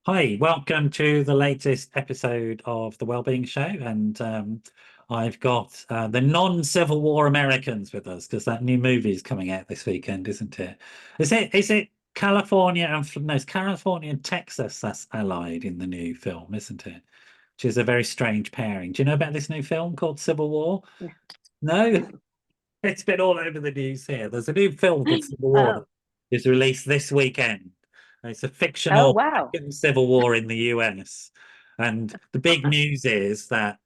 Hi, welcome to the latest episode of the Wellbeing Show, and I've got the non-Civil War Americans with us because that new movie is coming out this weekend, isn't it? Is it California and no, it's California and Texas that's allied in the new film, isn't it? Which is a very strange pairing. Do you know about this new film called Civil War? No, it's been all over the news here. There's a new film called Civil War that Oh, is released this weekend. It's a oh fictional wow. civil war in the US. And the big news is that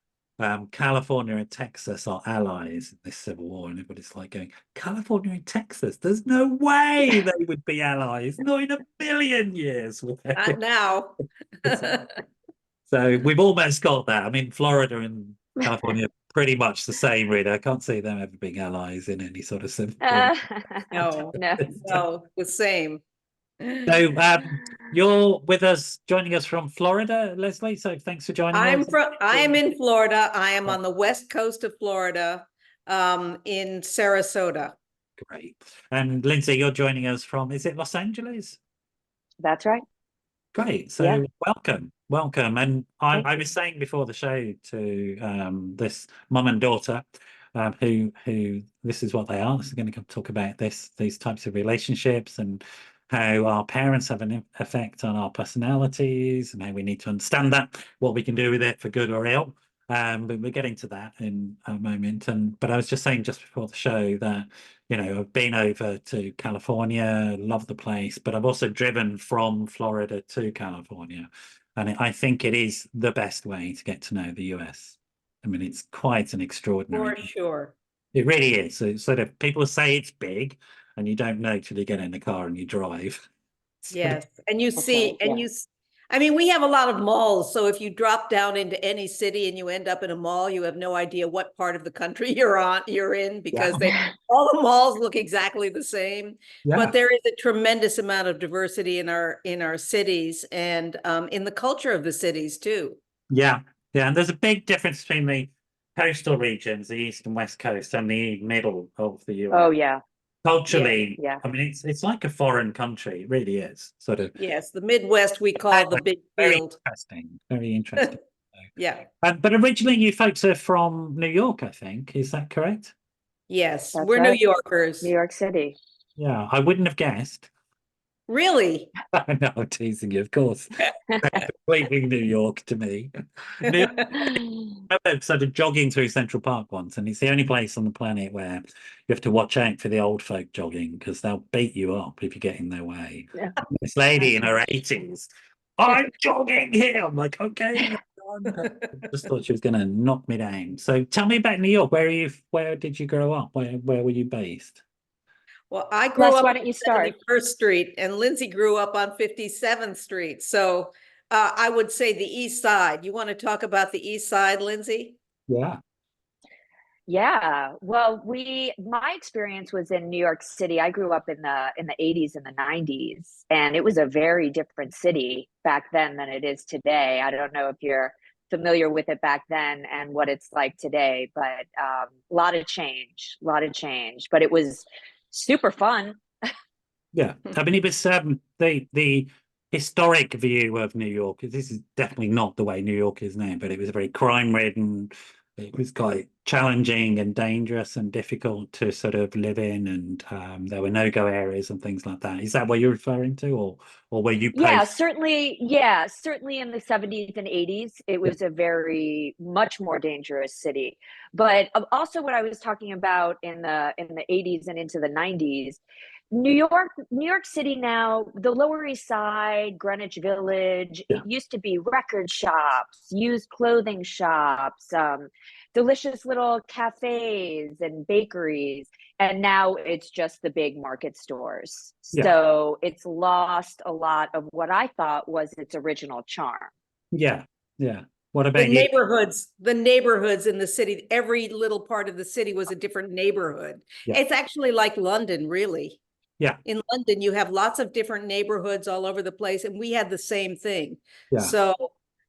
California and Texas are allies in this civil war. And everybody's like going, California and Texas, there's no way they would be allies. Not in a billion years. Not now. So we've almost got that. I mean, Florida and California are pretty much the same, really. I can't see them ever being allies in any sort of civil war. No, No. no, the same. So you're with us, joining us from Florida, Leslie. So thanks for joining us. I am in Florida. I am on the west coast of Florida, in Sarasota. Great. And Lindsay, you're joining us from, is it Los Angeles? That's right. Great. So Yeah. welcome. And I Thank was saying before the show to this mum and daughter, who this is what they are. This is going to come talk about these types of relationships and how our parents have an effect on our personalities and how we need to understand that, what we can do with it for good or ill. But we're getting to that in a moment. But I was just saying just before the show that, I've been over to California, love the place, but I've also driven from Florida to California. And I think it is the best way to get to know the US. I mean, it's quite an extraordinary. For sure. It really is. So sort of people say it's big, and you don't know till you get in the car and you drive. Yes. And you That's see, right. and Yeah. I mean, we have a lot of malls. So if you drop down into any city and you end up in a mall, you have no idea what part of the country you're in because all the malls look exactly the same. Yeah. But there is a tremendous amount of diversity in our cities and in the culture of the cities too. Yeah. And there's a big difference between the coastal regions, the east and west coast, and the middle of the US. Oh yeah. Culturally, Yeah. I mean, it's like a foreign country. It really is. Sort of Yes, the Midwest we call the big very field. interesting. Very interesting. Yeah. But originally, you folks are from New York, I think. Is that correct? Yes, That's we're New right. Yorkers. New York City. Yeah, I wouldn't have guessed. Really? No, I'm teasing you, of course. Completely New York to me. New I started jogging through Central Park once, and it's the only place on the planet where you have to watch out for the old folk jogging because they'll beat you up if you get in their way. Yeah. This lady in her 80s, I'm jogging here. I'm like, okay. I just thought she was going to knock me down. So tell me about New York. Where did you grow up? Where were you based? Well, I grew Les, up why on don't you start? 71st Street and Lindsay grew up on 57th Street. So I would say the East Side. You want to talk about the East Side, Lindsay? Yeah. Yeah. Well, my experience was in New York City. I grew up in the 80s and the 90s, and it was a very different city back then than it is today. I don't know if you're familiar with it back then and what it's like today, but a lot of change, but it was super fun. Yeah. I mean, it was the historic view of New York. This is definitely not the way New York is now, but it was very crime-ridden. It was quite challenging and dangerous and difficult to sort of live in, and there were no-go areas and things like that. Is that what you're referring to, or were you Yeah, post? certainly. Certainly in the 70s and 80s, it was a very much more dangerous city. But also what I was talking about in the 80s and into the 90s, New York City now, the Lower East Side, Greenwich Village, Yeah. it used to be record shops, used clothing shops, delicious little cafes and bakeries. And now it's just the big market stores. Yeah. So it's lost a lot of what I thought was its original charm. Yeah. What The about you? neighborhoods in the city, every little part of the city was a different neighborhood. Yeah. It's actually like London, really. Yeah. In London, you have lots of different neighborhoods all over the place, and we had the same thing. Yeah. So,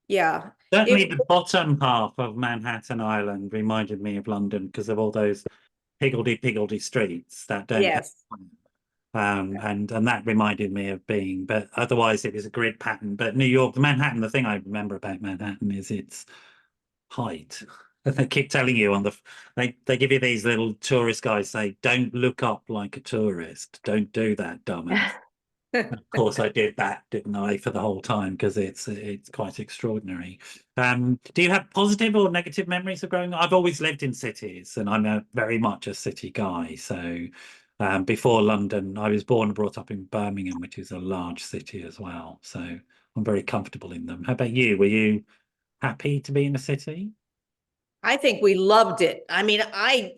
yeah. Certainly the bottom half of Manhattan Island reminded me of London because of all those higgledy-piggledy streets that don't have. Yes. and that reminded me of being, but otherwise it was a grid pattern. But New York, Manhattan, the thing I remember about Manhattan is its height. They keep telling you they give you these little tourist guys say, don't look up like a tourist, don't do that, dumbass. Of course I did that, didn't I, for the whole time, because it's quite extraordinary. Do you have positive or negative memories of growing up? I've always lived in cities, and I'm very much a city guy. So before London, I was born and brought up in Birmingham, which is a large city as well. So I'm very comfortable in them. How about you? Were you happy to be in a city? I think we loved it. I mean, I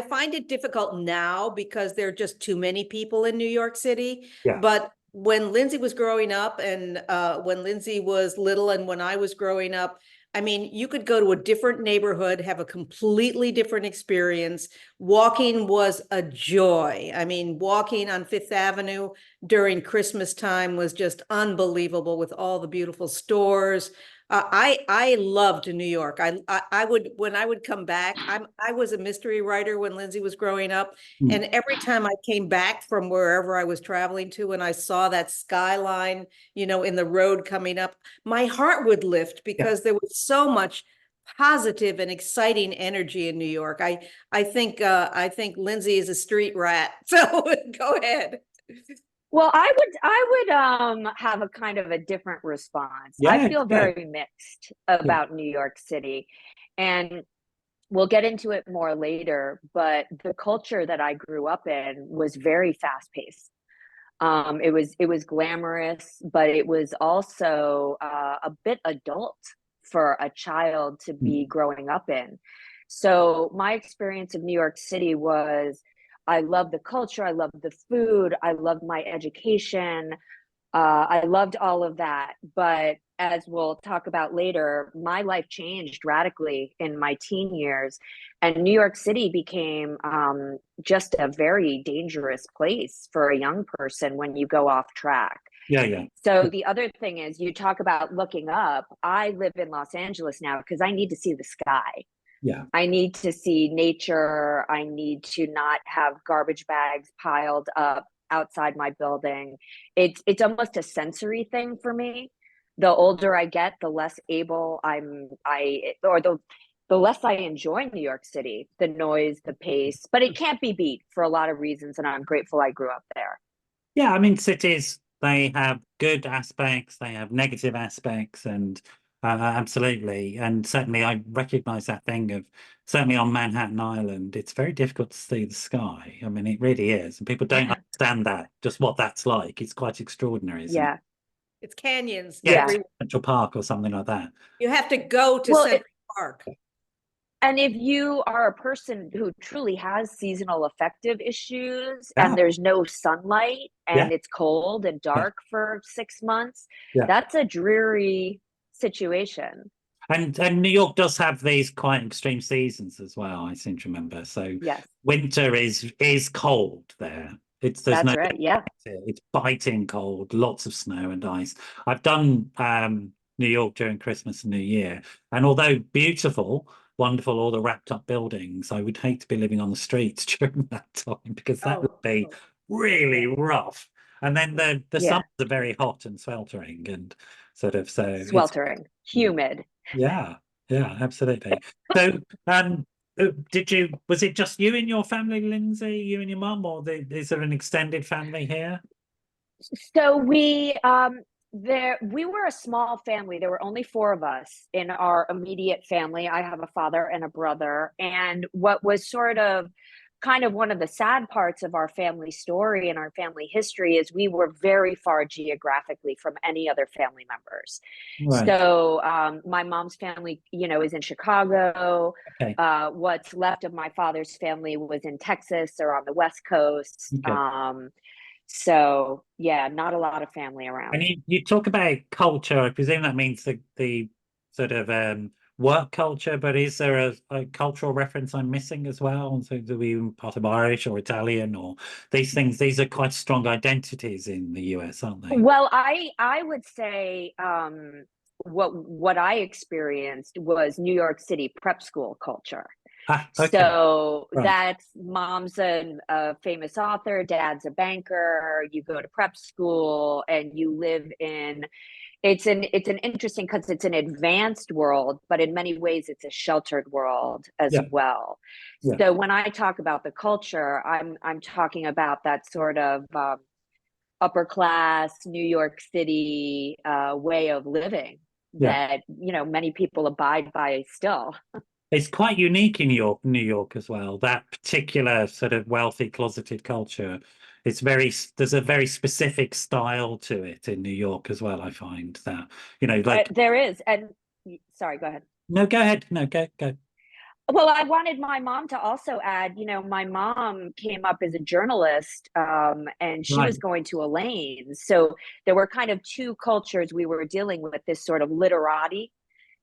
find it difficult now because there are just too many people in New York City. Yeah. But when Lindsay was growing up, and when Lindsay was little, and when I was growing up, I mean, you could go to a different neighborhood, have a completely different experience. Walking was a joy. I mean, walking on Fifth Avenue during Christmas time was just unbelievable with all the beautiful stores. I loved New York. I would, when I would come back, I was a mystery writer when Lindsay was growing up, and every time I came back from wherever I was traveling to, and I saw that skyline, you know, in the road coming up, my heart would lift because there was so much positive and exciting energy in New York. I think Lindsay is a street rat. So go ahead. Well, I would have a kind of a different response. I feel very mixed about New York City, and we'll get into it more later, but the culture that I grew up in was very fast paced. It was glamorous, but it was also a bit adult for a child to be growing up in. So my experience of New York City was, I loved the culture, I loved the food, I loved my education, I loved all of that. But as we'll talk about later, my life changed radically in my teen years, and New York City became just a very dangerous place for a young person when you go off track. Yeah. So the other thing is, you talk about looking up. I live in Los Angeles now because I need to see the sky. Yeah. I need to see nature. I need to not have garbage bags piled up outside my building. It's almost a sensory thing for me. The older I get, the less able the less I enjoy New York City, the noise, the pace, but it can't be beat for a lot of reasons, and I'm grateful I grew up there. Yeah, I mean, cities, they have good aspects, they have negative aspects, and absolutely. And certainly I recognize that thing of, certainly on Manhattan Island, it's very difficult to see the sky. I mean, it really is. And people don't understand that, just what that's like. It's quite extraordinary, isn't it? It's canyons. Yeah, Central Park or something like that. You have to go to Central Park. And if you are a person who truly has seasonal affective issues and there's no sunlight and it's cold and dark for 6 months, that's a dreary situation. And New York does have these quite extreme seasons as well, I seem to remember. So winter is cold there. It's biting cold, lots of snow and ice. I've done New York during Christmas and New Year, and although beautiful, wonderful, all the wrapped up buildings, I would hate to be living on the streets during that time, because that would be really rough. And then the summers are very hot and sweltering and sort of sweltering, humid. Yeah, absolutely. So was it just you and your family, Lindsay, you and your mum, or is there an extended family here? So we were a small family. There were only 4 of us in our immediate family. I have a father and a brother. And what was sort of kind of one of the sad parts of our family story and our family history is we were very far geographically from any other family members. Right. So my mom's family, is in Chicago. Okay. What's left of my father's family was in Texas or on the West Coast. Okay. So yeah, not a lot of family around. And you talk about culture. I presume that means the sort of work culture, but is there a cultural reference I'm missing as well? So do we part of Irish or Italian or these things? These are quite strong identities in the US, aren't they? Well, I would say what I experienced was New York City prep school culture. Okay. So Right. that's mom's a famous author, dad's a banker, you go to prep school and you live in, it's an interesting because it's an advanced world, but in many ways it's a sheltered world as Yeah. well. Yeah. So when I talk about the culture, I'm talking about that sort of upper class New York City way of living Yeah. that, you know, many people abide by still. It's quite unique in New York as well. That particular sort of wealthy, closeted culture. It's very, there's a very specific style to it in New York as well. I find that, you know, like, There is, and sorry, go ahead. no, go ahead. No, go. Well, I wanted my mom to also add, you know, my mom came up as a journalist, and she Right. was going to Elaine's. So there were kind of two cultures we were dealing with, this sort of literati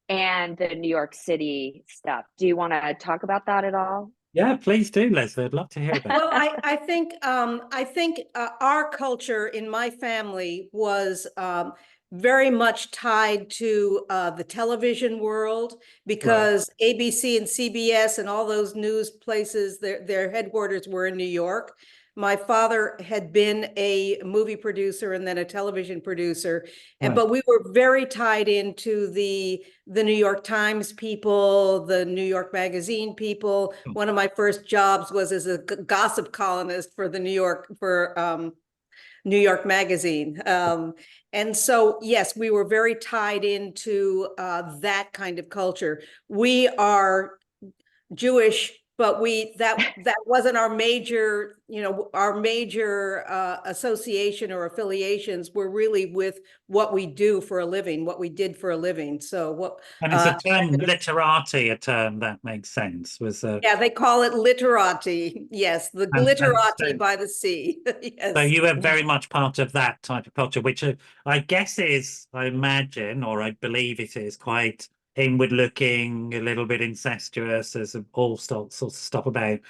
and the New York City stuff. Do you want to talk about that at all? Yeah, please do, Leslie. I'd love to hear about it. Well, I think our culture in my family was very much tied to the television world, Right. because ABC and CBS and all those news places, their headquarters were in New York. My father had been a movie producer and then a television producer, and Right. but we were very tied into the New York Times people, the New York Magazine people. Oh, One of my first jobs was as a gossip columnist for the New York Magazine. And so, yes, we were very tied into that kind of culture. We are Jewish, but that wasn't our major, our major association or affiliations were really with what we do for a living, what we did for a living. So what and it's a term, literati, a term that makes sense. Was yeah, they call it literati. Yes, the and glitterati by the sea. so Yes. you are very much part of that type of culture, which I guess is, I imagine, or I believe it is, quite inward looking, a little bit incestuous. There's all sorts of stuff about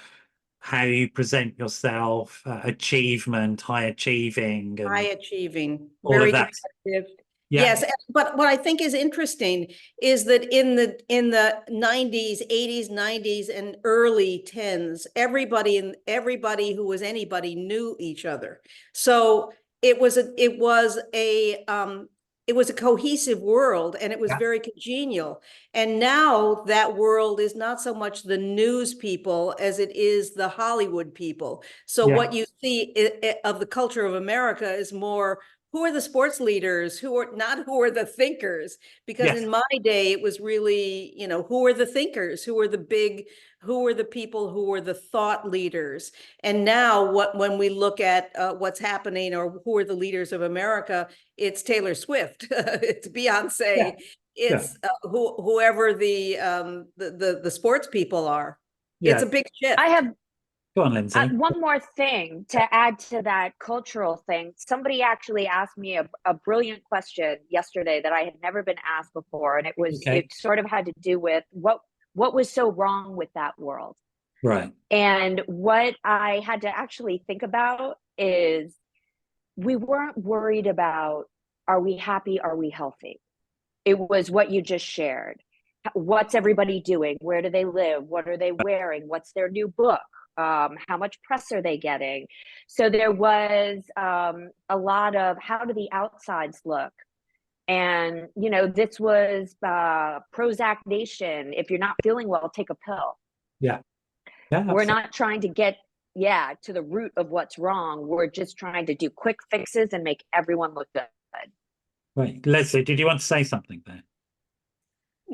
how you present yourself, achievement, high achieving, High and achieving, all of very that. competitive. Yeah, Yes, but what I think is interesting is that in the 90s, 80s, 90s, and early 10s, everybody who was anybody knew each other. So it was a cohesive world, and it was yeah, very congenial. And now that world is not so much the news people as it is the Hollywood people. So yeah, what you see of the culture of America is more, who are the sports leaders, who are the thinkers, because yes, in my day it was really, who are the thinkers, who are the people who were the thought leaders. And now when we look at what's happening, or who are the leaders of America, it's Taylor Swift, it's yeah, Beyonce, yeah, it's whoever the sports people are. It's yeah. a big I shift. have Go on, Lindsay. one more thing Yeah. to add to that cultural thing. Somebody actually asked me a brilliant question yesterday that I had never been asked before, and Okay. it sort of had to do with what was so wrong with that world. Right. And what I had to actually think about is, we weren't worried about, are we happy, are we healthy? It was what you just shared. What's everybody doing? Where do they live? What are they wearing? What's their new book? How much press are they getting? So there was a lot of, how do the outsides look? And, you know, this was Prozac Nation. If you're not feeling well, take a pill. Yeah. Yeah. We're Absolutely. not trying to get, to the root of what's wrong. We're just trying to do quick fixes and make everyone look good. Right. Leslie, did you want to say something there?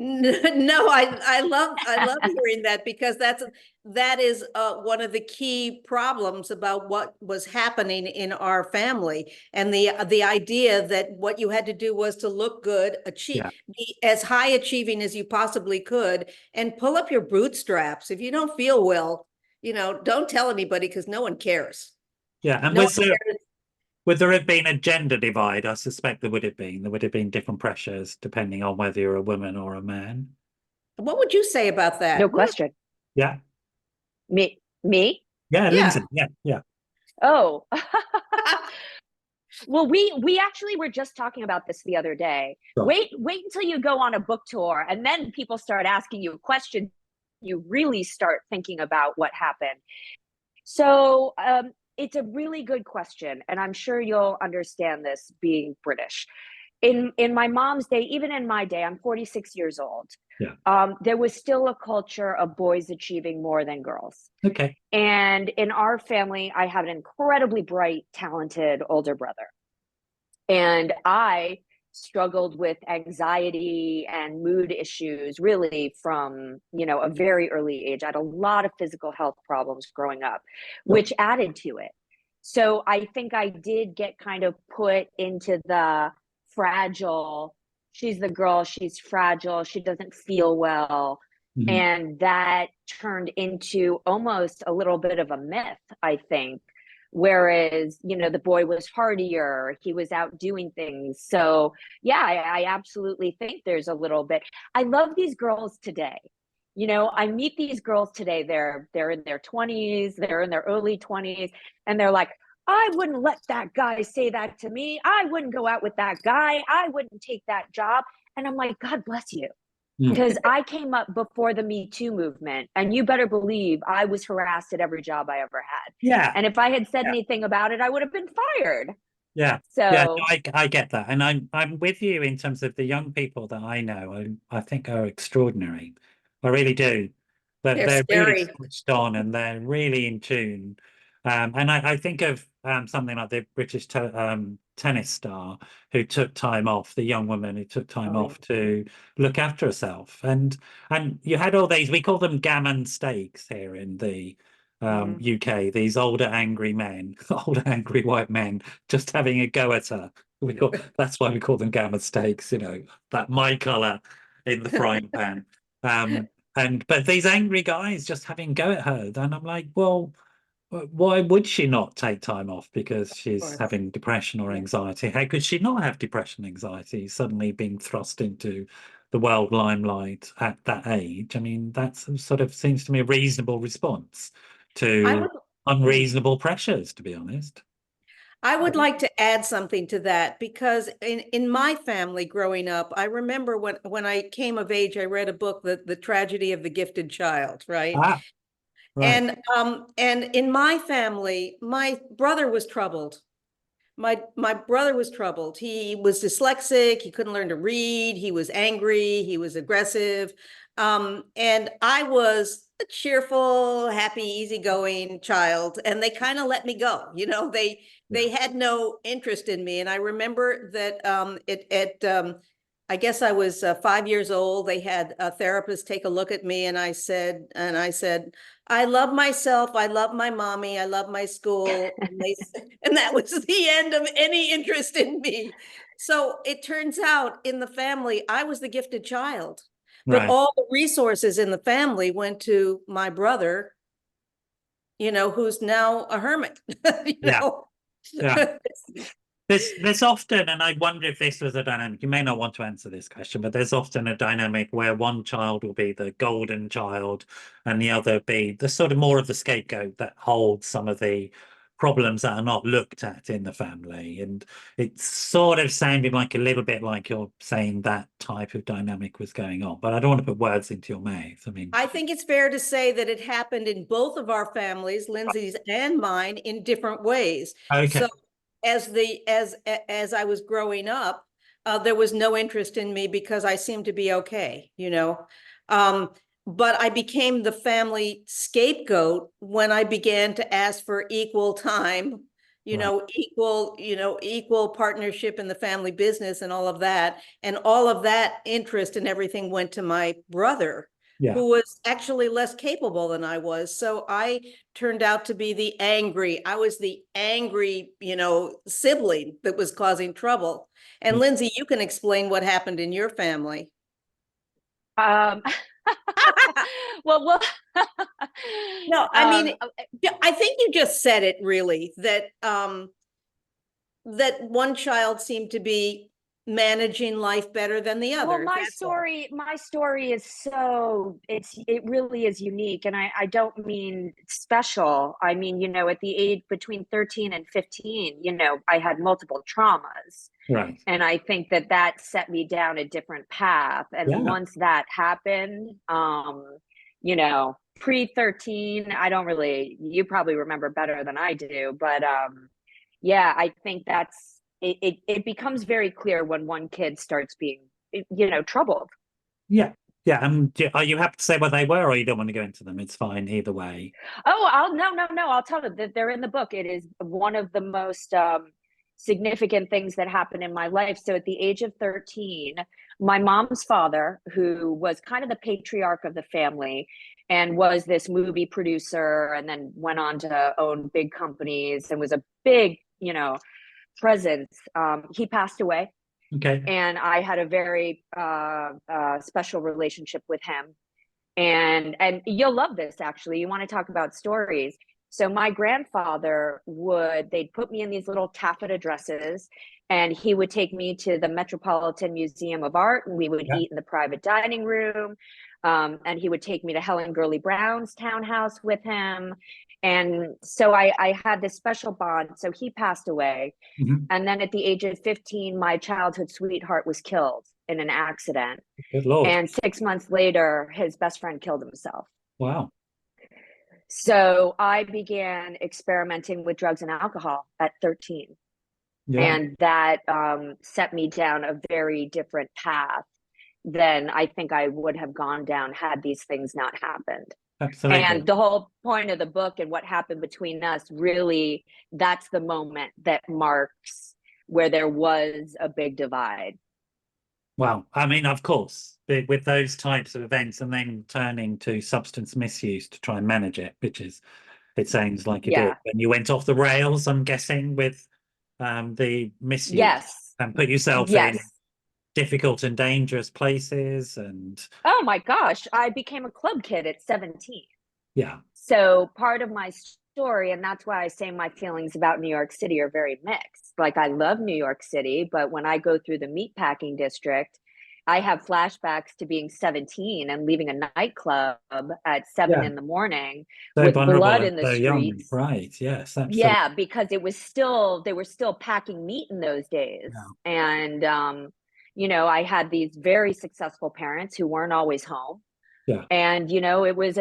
No, I love hearing that, because that is one of the key problems about what was happening in our family, and the idea that what you had to do was to look good, Yeah. be as high achieving as you possibly could, and pull up your bootstraps. If you don't feel well, don't tell anybody, because no one cares. Yeah. And No one was there, cares. would there have been a gender divide? I suspect there would have been. There would have been different pressures depending on whether you're a woman or a man. What would you say about No that? question. Yeah. Me? Yeah, Yeah. Lindsay. Yeah. Yeah. Oh, well, we actually were just talking about this the other day. Sure. Wait until you go on a book tour, and then people start asking you questions you really start thinking about what happened. So it's a really good question, and I'm sure you'll understand this being British. In my mom's day, even in my day, I'm 46 years old. Yeah. There was still a culture of boys achieving more than girls. Okay. And in our family, I have an incredibly bright, talented older brother. And I struggled with anxiety and mood issues really from, a very early age. I had a lot of physical health problems growing up, which added to it. So I think I did get kind of put into the fragile, she's the girl, she's fragile, she doesn't feel well. Mhm. And that turned into almost a little bit of a myth, I think. Whereas, the boy was hardier, he was out doing things. So yeah, I absolutely think there's a little bit. I love these girls today. I meet these girls today, they're in their 20s, they're in their early 20s, and they're like, I wouldn't let that guy say that to me. I wouldn't go out with that guy. I wouldn't take that job. And I'm like, God bless you. Because I came up before the Me Too movement, and you better believe I was harassed at every job I ever had. Yeah. And if I had said anything about it, I would have been fired. Yeah. So Yeah, no, I get that. And I'm with you in terms of the young people that I know. I think are extraordinary. I really do. But They're they're really scary. switched on and they're really in tune. And I think of something like the British tennis star who took time off, the young woman who took time off to look after herself. And you had all these, we call them gammon steaks here in the UK, these older angry men, older angry white men just having a go at her. That's why we call them gammon steaks, that my color in the frying pan. But these angry guys just having a go at her. And I'm like, well, why would she not take time off because she's having depression or anxiety? How could she not have depression, anxiety, suddenly being thrust into the world limelight at that age? I mean, that sort of seems to me a reasonable response to unreasonable pressures, to be honest. I would like to add something to that because in my family growing up, I remember when I came of age, I read a book, The Tragedy of the Gifted Child, right? Right. And in my family, my brother was troubled. My brother was troubled. He was dyslexic. He couldn't learn to read. He was angry. He was aggressive. And I was a cheerful, happy, easygoing child. And they kind of let me go. They had no interest in me. And I remember that I guess I was 5 years old. They had a therapist take a look at me, and I said, I love myself. I love my mommy. I love my school. And that was the end of any interest in me. So it turns out in the family, I was the gifted child, but all the resources in the family went to my brother, who's now a hermit, Yeah. There's often, and I wonder if this was a dynamic, you may not want to answer this question, but there's often a dynamic where one child will be the golden child and the other be the sort of more of the scapegoat that holds some of the problems that are not looked at in the family. And it sort of sounded like a little bit like you're saying that type of dynamic was going on, but I don't want to put words into your mouth. I mean, I think it's fair to say that it happened in both of our families, Lindsay's and mine, in different ways. okay. So as I was growing up, there was no interest in me because I seemed to be okay, but I became the family scapegoat when I began to ask for equal time, equal partnership in the family business and all of that. And all of that interest and everything went to my brother, who was actually less capable than I was. So I turned out to be I was the angry, sibling that was causing trouble. And Lindsay, you can explain what happened in your family. Well, no, I mean, I think you just said it really, that that one child seemed to be managing life better than the other. Well, my story is it really is unique, and I don't mean special. I mean, at the age between 13 and 15, I had multiple traumas. Right. And I think that set me down a different path. And once that happened, you know, pre-13. I don't really, you probably remember better than I do, but yeah, I think it becomes very clear when one kid starts being, troubled. Yeah. Yeah. Are you happy to say what they were, or you don't want to go into them? It's fine either way. Oh, no. I'll tell them that they're in the book. It is one of the most significant things that happened in my life. So at the age of 13, my mom's father, who was kind of the patriarch of the family and was this movie producer and then went on to own big companies and was a big, presence, he passed away. Okay. And I had a very special relationship with him. And you'll love this, actually. You want to talk about stories. So my grandfather they'd put me in these little taffeta dresses, and he would take me to the Metropolitan Museum of Art, and we would Yeah. eat in the private dining room. And he would take me to Helen Gurley Brown's townhouse with him. And so I had this special bond. So he passed away. Mhm. And then at the age of 15, my childhood sweetheart was killed in an accident. Good Lord. And 6 months later, his best friend killed himself. Wow. So I began experimenting with drugs and alcohol at 13. Yeah. And that set me down a very different path than I think I would have gone down had these things not happened. Absolutely. And the whole point of the book and what happened between us, really, that's the moment that marks where there was a big divide. Well, I mean, of course, with those types of events and then turning to substance misuse to try and manage it, it sounds like you did. And you went off the rails, I'm guessing, with the misuse. Yes. And put yourself in difficult and dangerous places. And oh my gosh, I became a club kid at 17. Yeah. So part of my story, and that's why I say my feelings about New York City are very mixed. Like, I love New York City, but when I go through the meatpacking district, I have flashbacks to being 17 and leaving a nightclub at 7 in the morning with blood in the streets. Young. Right. Yes. Absolutely. Yeah, because they were still packing meat in those days. Yeah. And I had these very successful parents who weren't always home. Yeah. And, it was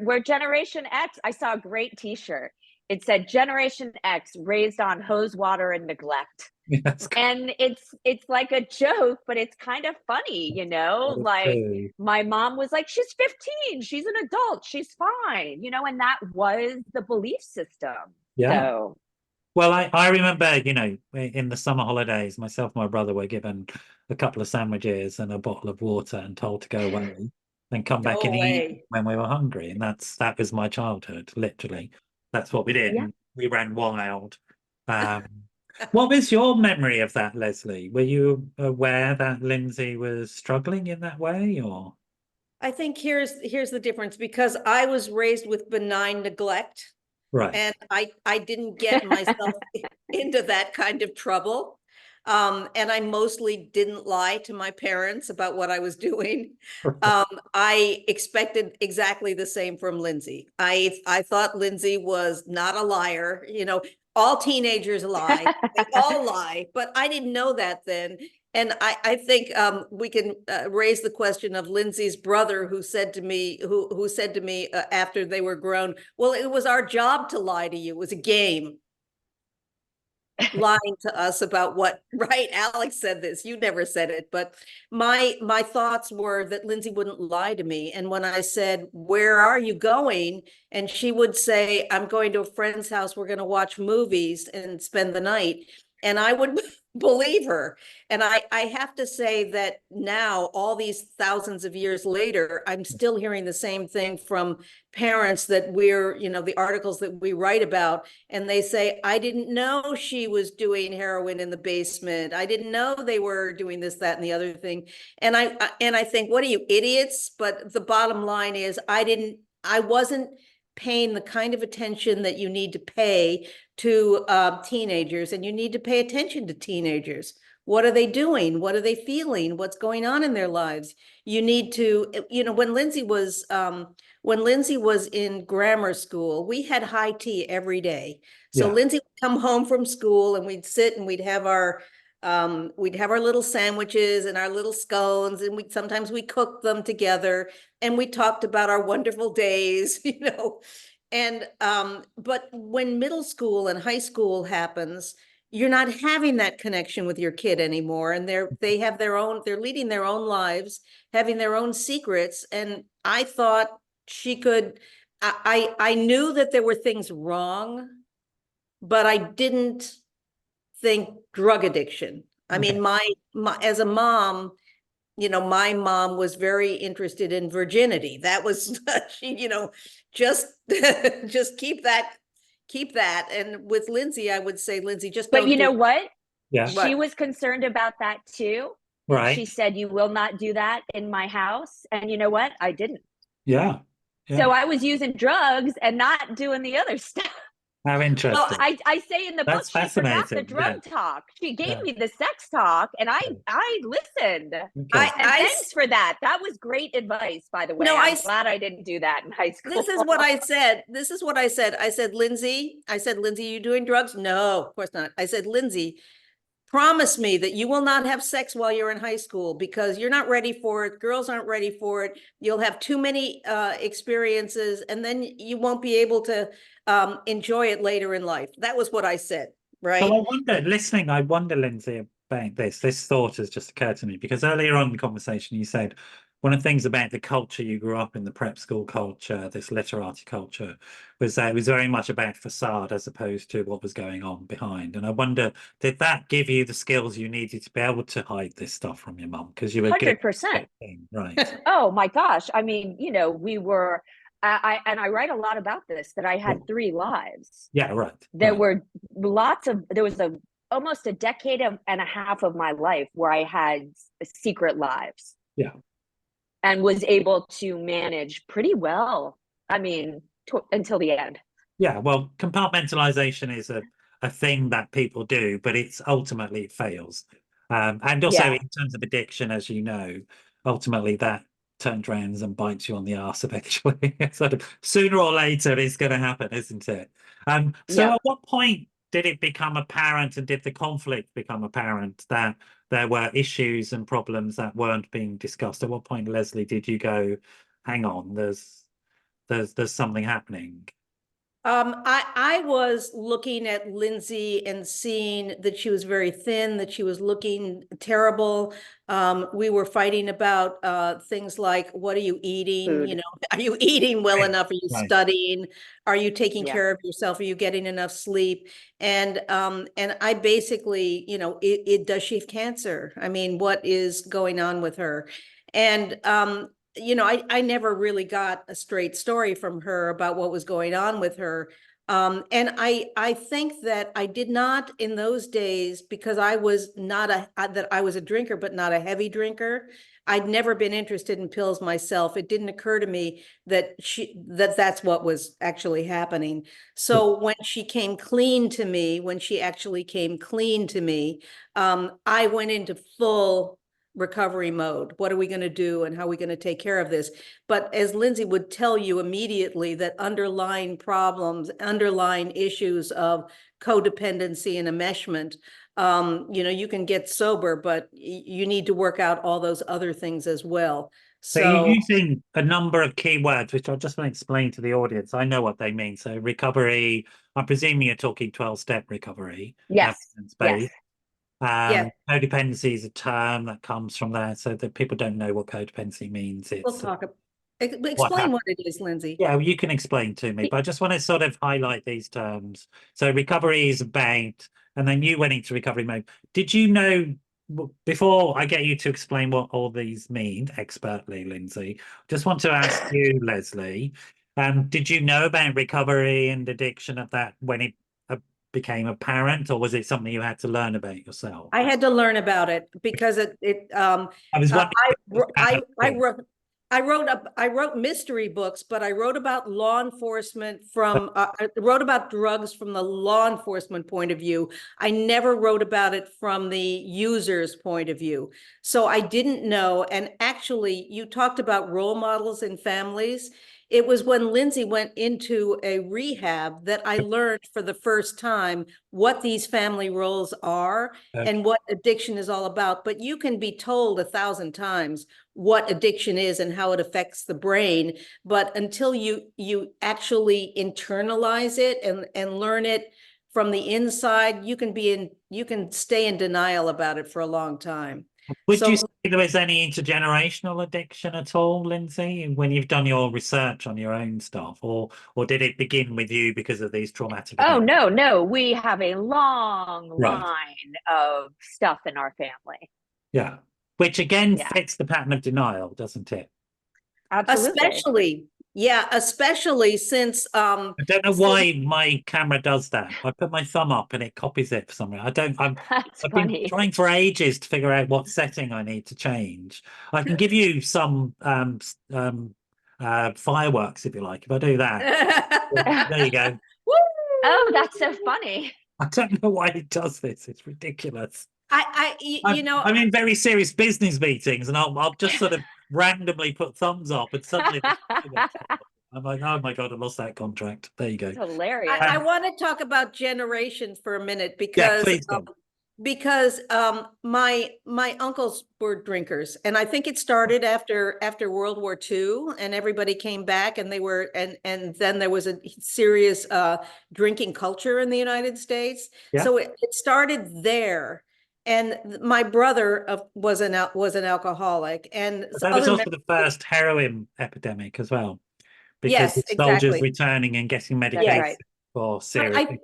we're Generation X. I saw a great t-shirt. It said Generation X, raised on hose water and neglect. Yes. And it's like a joke, but it's kind of funny, like true. My mom was like, she's 15, she's an adult, she's fine, and that was the belief system. Yeah. So. Well, I remember, in the summer holidays, myself and my brother were given a couple of sandwiches and a bottle of water and told to go away and come back and eat when we were hungry. And that was my childhood, literally. That's what we did. Yeah. We ran wild. What was your memory of that, Leslie? Were you aware that Lindsey was struggling in that way, or? I think here's the difference, because I was raised with benign neglect. Right. And I didn't get myself into that kind of trouble. And I mostly didn't lie to my parents about what I was doing. I expected exactly the same from Lindsey. I thought Lindsey was not a liar. All teenagers lie. They all lie, but I didn't know that then. And I think we can raise the question of Lindsey's brother, who said to me, who said to me after they were grown, well, it was our job to lie to you. It was a game. Lying to us about what, right? Alex said this, you never said it, but my thoughts were that Lindsey wouldn't lie to me. And when I said, where are you going? And she would say, I'm going to a friend's house, we're going to watch movies and spend the night. And I would believe her. And I have to say that now, all these thousands of years later, I'm still hearing the same thing from parents that the articles that we write about, and they say, I didn't know she was doing heroin in the basement. I didn't know they were doing this, that, and the other thing. And I think, what are you, idiots? But the bottom line is, I wasn't paying the kind of attention that you need to pay to teenagers, and you need to pay attention to teenagers. What are they doing? What are they feeling? What's going on in their lives? You need to, when Lindsey was in grammar school, we had high tea every day. So Lindsey would come home from school, and we'd sit and we'd have our we'd have our little sandwiches and our little scones, and sometimes we cooked them together, and we talked about our wonderful days, you know. And but when middle school and high school happens, you're not having that connection with your kid anymore, and they have their own, they're leading their own lives, having their own secrets. And I thought she could, I knew that there were things wrong, but I didn't think drug addiction. I mean, my as a mom, you know, my mom was very interested in virginity. That was she, you know, just just keep that. And with Lindsey, I would say, Lindsey, just But don't you do know it. what? Yeah. She was concerned about that too. Right. She said, you will not do that in my house. And you know what? I didn't. Yeah. So I was using drugs and not doing the other stuff. How interesting. Well, I say in the book, That's she forgot the fascinating. drug Yeah. talk. She gave Yeah. me the sex talk, and I listened. And thanks for that. That was great advice, by the way. No, I'm glad I didn't do that in high school. This is what I said. This is what I said. I said, Lindsey, you doing drugs? No, of course not. I said, Lindsey, promise me that you will not have sex while you're in high school, because you're not ready for it. Girls aren't ready for it. You'll have too many experiences, and then you won't be able to enjoy it later in life. That was what I said, right? So I wonder, Lindsay, about this thought has just occurred to me, because earlier on in the conversation, you said one of the things about the culture you grew up in, the prep school culture, this literati culture, was that it was very much about facade as opposed to what was going on behind. And I wonder, did that give you the skills you needed to be able to hide this stuff from your mum? Because you were 100%. Right. Oh my gosh. I mean, you know, we were, I write a lot about this, that I had 3 lives. Yeah, right. There were there was almost a decade and a half of my life where I had secret lives. Yeah. And was able to manage pretty well. I mean, until the end. Yeah, well, compartmentalization is a thing that people do, but it's ultimately it fails. And also in terms of addiction, as you know, ultimately that turns around and bites you on the arse eventually. Sort of sooner or later it's going to happen, isn't it? So at what point did it become apparent, and did the conflict become apparent, that there were issues and problems that weren't being discussed? At what point, Leslie, did you go, hang on, there's something happening? I was looking at Lindsey and seeing that she was very thin, that she was looking terrible. We were fighting about things like, what are you eating? Food. You know, are you eating well enough? Are you Right. studying? Are you taking care of yourself? Are you getting enough sleep? And I basically, you know, does she have cancer? I mean, what is going on with her? And you know, I never really got a straight story from her about what was going on with her. And I think that I did not in those days, because I was not that I was a drinker, but not a heavy drinker. I'd never been interested in pills myself. It didn't occur to me that that's what was actually happening. So when she came clean to me, I went into full recovery mode. What are we going to do, and how are we going to take care of this? But as Lindsey would tell you immediately, that underlying problems, underlying issues of codependency and enmeshment, you know, you can get sober, but you need to work out all those other things as well. So you're using a number of key words, which I'll just explain to the audience. I know what they mean. So recovery, I'm presuming you're talking 12-step recovery. Yes. Codependency is a term that comes from that, so that people don't know what codependency means. We'll talk. Explain what it is, Lindsey. Yeah, well, you can explain to me, but I just want to sort of highlight these terms. So recovery is about, and then you went into recovery mode. Did you know, before I get you to explain what all these mean expertly, Lindsey, just want to ask you, Leslie, did you know about recovery and addiction at that when it became apparent, or was it something you had to learn about yourself? I had to learn about it, because I wrote mystery books, but I wrote about law enforcement I wrote about drugs from the law enforcement point of view. I never wrote about it from the user's point of view. So I didn't know. And actually, you talked about role models in families. It was when Lindsay went into a rehab that I learned for the first time what these family roles are and what addiction is all about. But you can be told 1,000 times what addiction is and how it affects the brain. But until you actually internalize it and learn it from the inside, you can stay in denial about it for a long time. Would you say there is any intergenerational addiction at all, Lindsay, when you've done your research on your own stuff, or did it begin with you because of these traumatic Oh, events? no, we have a long Right. line of stuff in our family. Yeah. Which again Yeah. fits the pattern of denial, doesn't it? Absolutely. Especially since I don't know why my camera does that. I put my thumb up and it copies it for some reason. That's I've been funny. trying for ages to figure out what setting I need to change. I can give you some fireworks if you like. If I do that, there you go. Oh, that's so funny. I don't know why it does this. It's ridiculous. I'm in very serious business meetings, and I'll just sort of randomly put thumbs up, and suddenly I'm like, oh my God, I lost that contract. There you go. It's hilarious. I want to talk about generations for a minute Yeah, because please do. My uncles were drinkers, and I think it started after World War II, and everybody came back, and then there was a serious drinking culture in the United States. Yeah. So it started there. And my brother was an alcoholic, and But that was also the first heroin epidemic as well, because yes, it's soldiers exactly. returning and getting medication right. for serious injuries.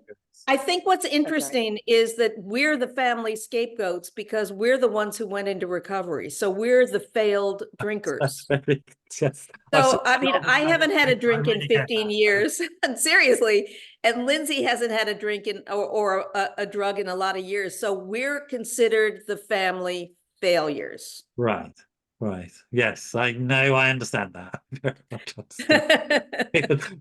I think what's interesting is that we're the family scapegoats because we're the ones who went into recovery. So we're the failed drinkers. So, I mean, I haven't had a drink in 15 years, and seriously, and Lindsay hasn't had a drink or a drug in a lot of years. So we're considered the family failures. Right. Yes, I know. I understand that.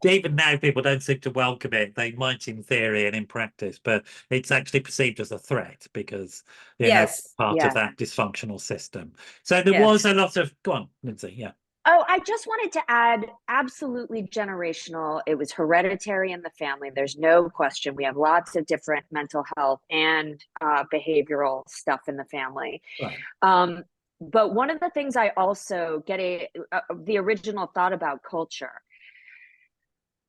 Even now, people don't seem to welcome it. They might in theory and in practice, but it's actually perceived as a threat because Yes. part of that dysfunctional system. So there was a lot of. Go on, Lindsay. Yeah. Oh, I just wanted to add, absolutely generational. It was hereditary in the family. There's no question. We have lots of different mental health and behavioral stuff in the family. Right. But one of the things I also get the original thought about culture.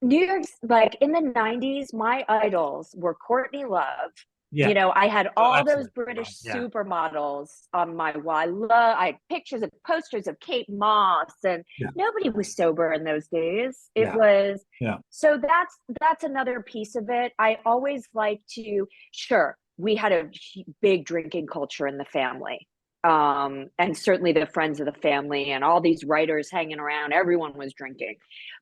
New York's, like in the 90s, my idols were Courtney Love. Yeah. I had all those absolutely. British Yeah. supermodels on my wall. I had pictures of posters of Kate Moss, and nobody was sober in those days. It was, so that's another piece of it. I always like to, sure, we had a big drinking culture in the family. And certainly the friends of the family and all these writers hanging around, everyone was drinking.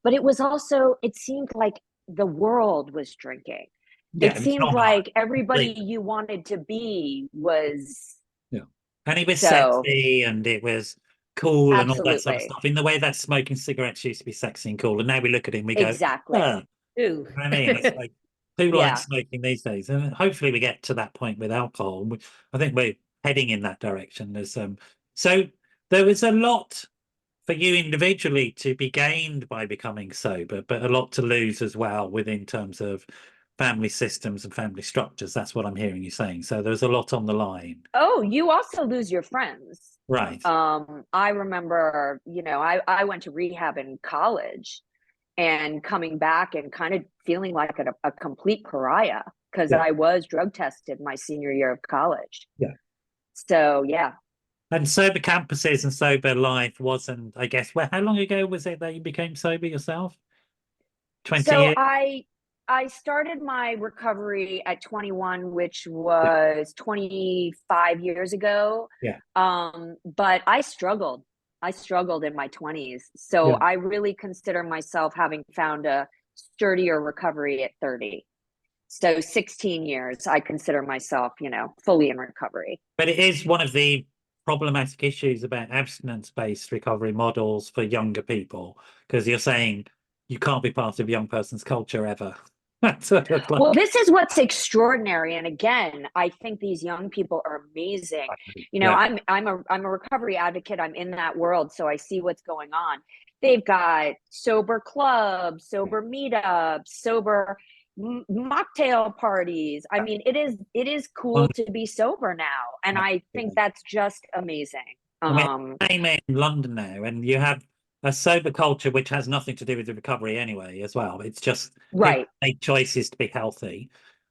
But it was also, it seemed like the world was drinking. Yeah, it seemed like everybody you wanted to be was. Yeah. And it was sexy and it was cool and all that sort of stuff. In the way that smoking cigarettes used to be sexy and cool. And now we look at it and we go, exactly. Ooh. You know what I mean? It's like, who likes smoking these days? And hopefully we get to that point with alcohol. I think we're heading in that direction. So there was a lot for you individually to be gained by becoming sober, but a lot to lose as well within terms of family systems and family structures. That's what I'm hearing you saying. So there's a lot on the line. Oh, you also lose your friends. Right. I remember, I went to rehab in college and coming back and kind of feeling like a complete pariah because I was drug tested my senior year of college. Yeah. So, yeah. And sober campuses and sober life wasn't, I guess, how long ago was it that you became sober yourself? 20 years? I started my recovery at 21, which was 25 years ago. Yeah. But I struggled in my 20s. So I really consider myself having found a sturdier recovery at 30. So 16 years, I consider myself, fully in recovery. But it is one of the problematic issues about abstinence-based recovery models for younger people, because you're saying you can't be part of a young person's culture ever. Well, this is what's extraordinary, and again, I think these young people are amazing. I'm a recovery advocate. I'm in that world, so I see what's going on. They've got sober clubs, sober meetups, sober mocktail parties. I mean, it is cool to be sober now, and I think that's just amazing. I mean, I'm in London now, and you have a sober culture which has nothing to do with the recovery anyway, as well. It's just people make choices to be healthy.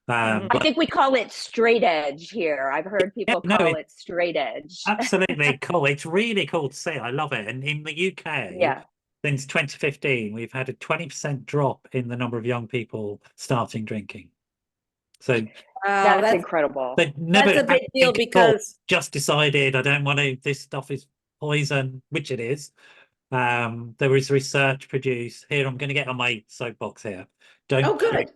I think we call it straight edge here. I've heard people call it straight edge. Absolutely cool. It's really cool to see. I love it. And in the UK, since 2015, we've had a 20% drop in the number of young people starting drinking. So that's incredible. That's a big deal because just decided I don't want to. This stuff is poison, which it is. There was research produced here. I'm going to get on my soapbox here. Don't good.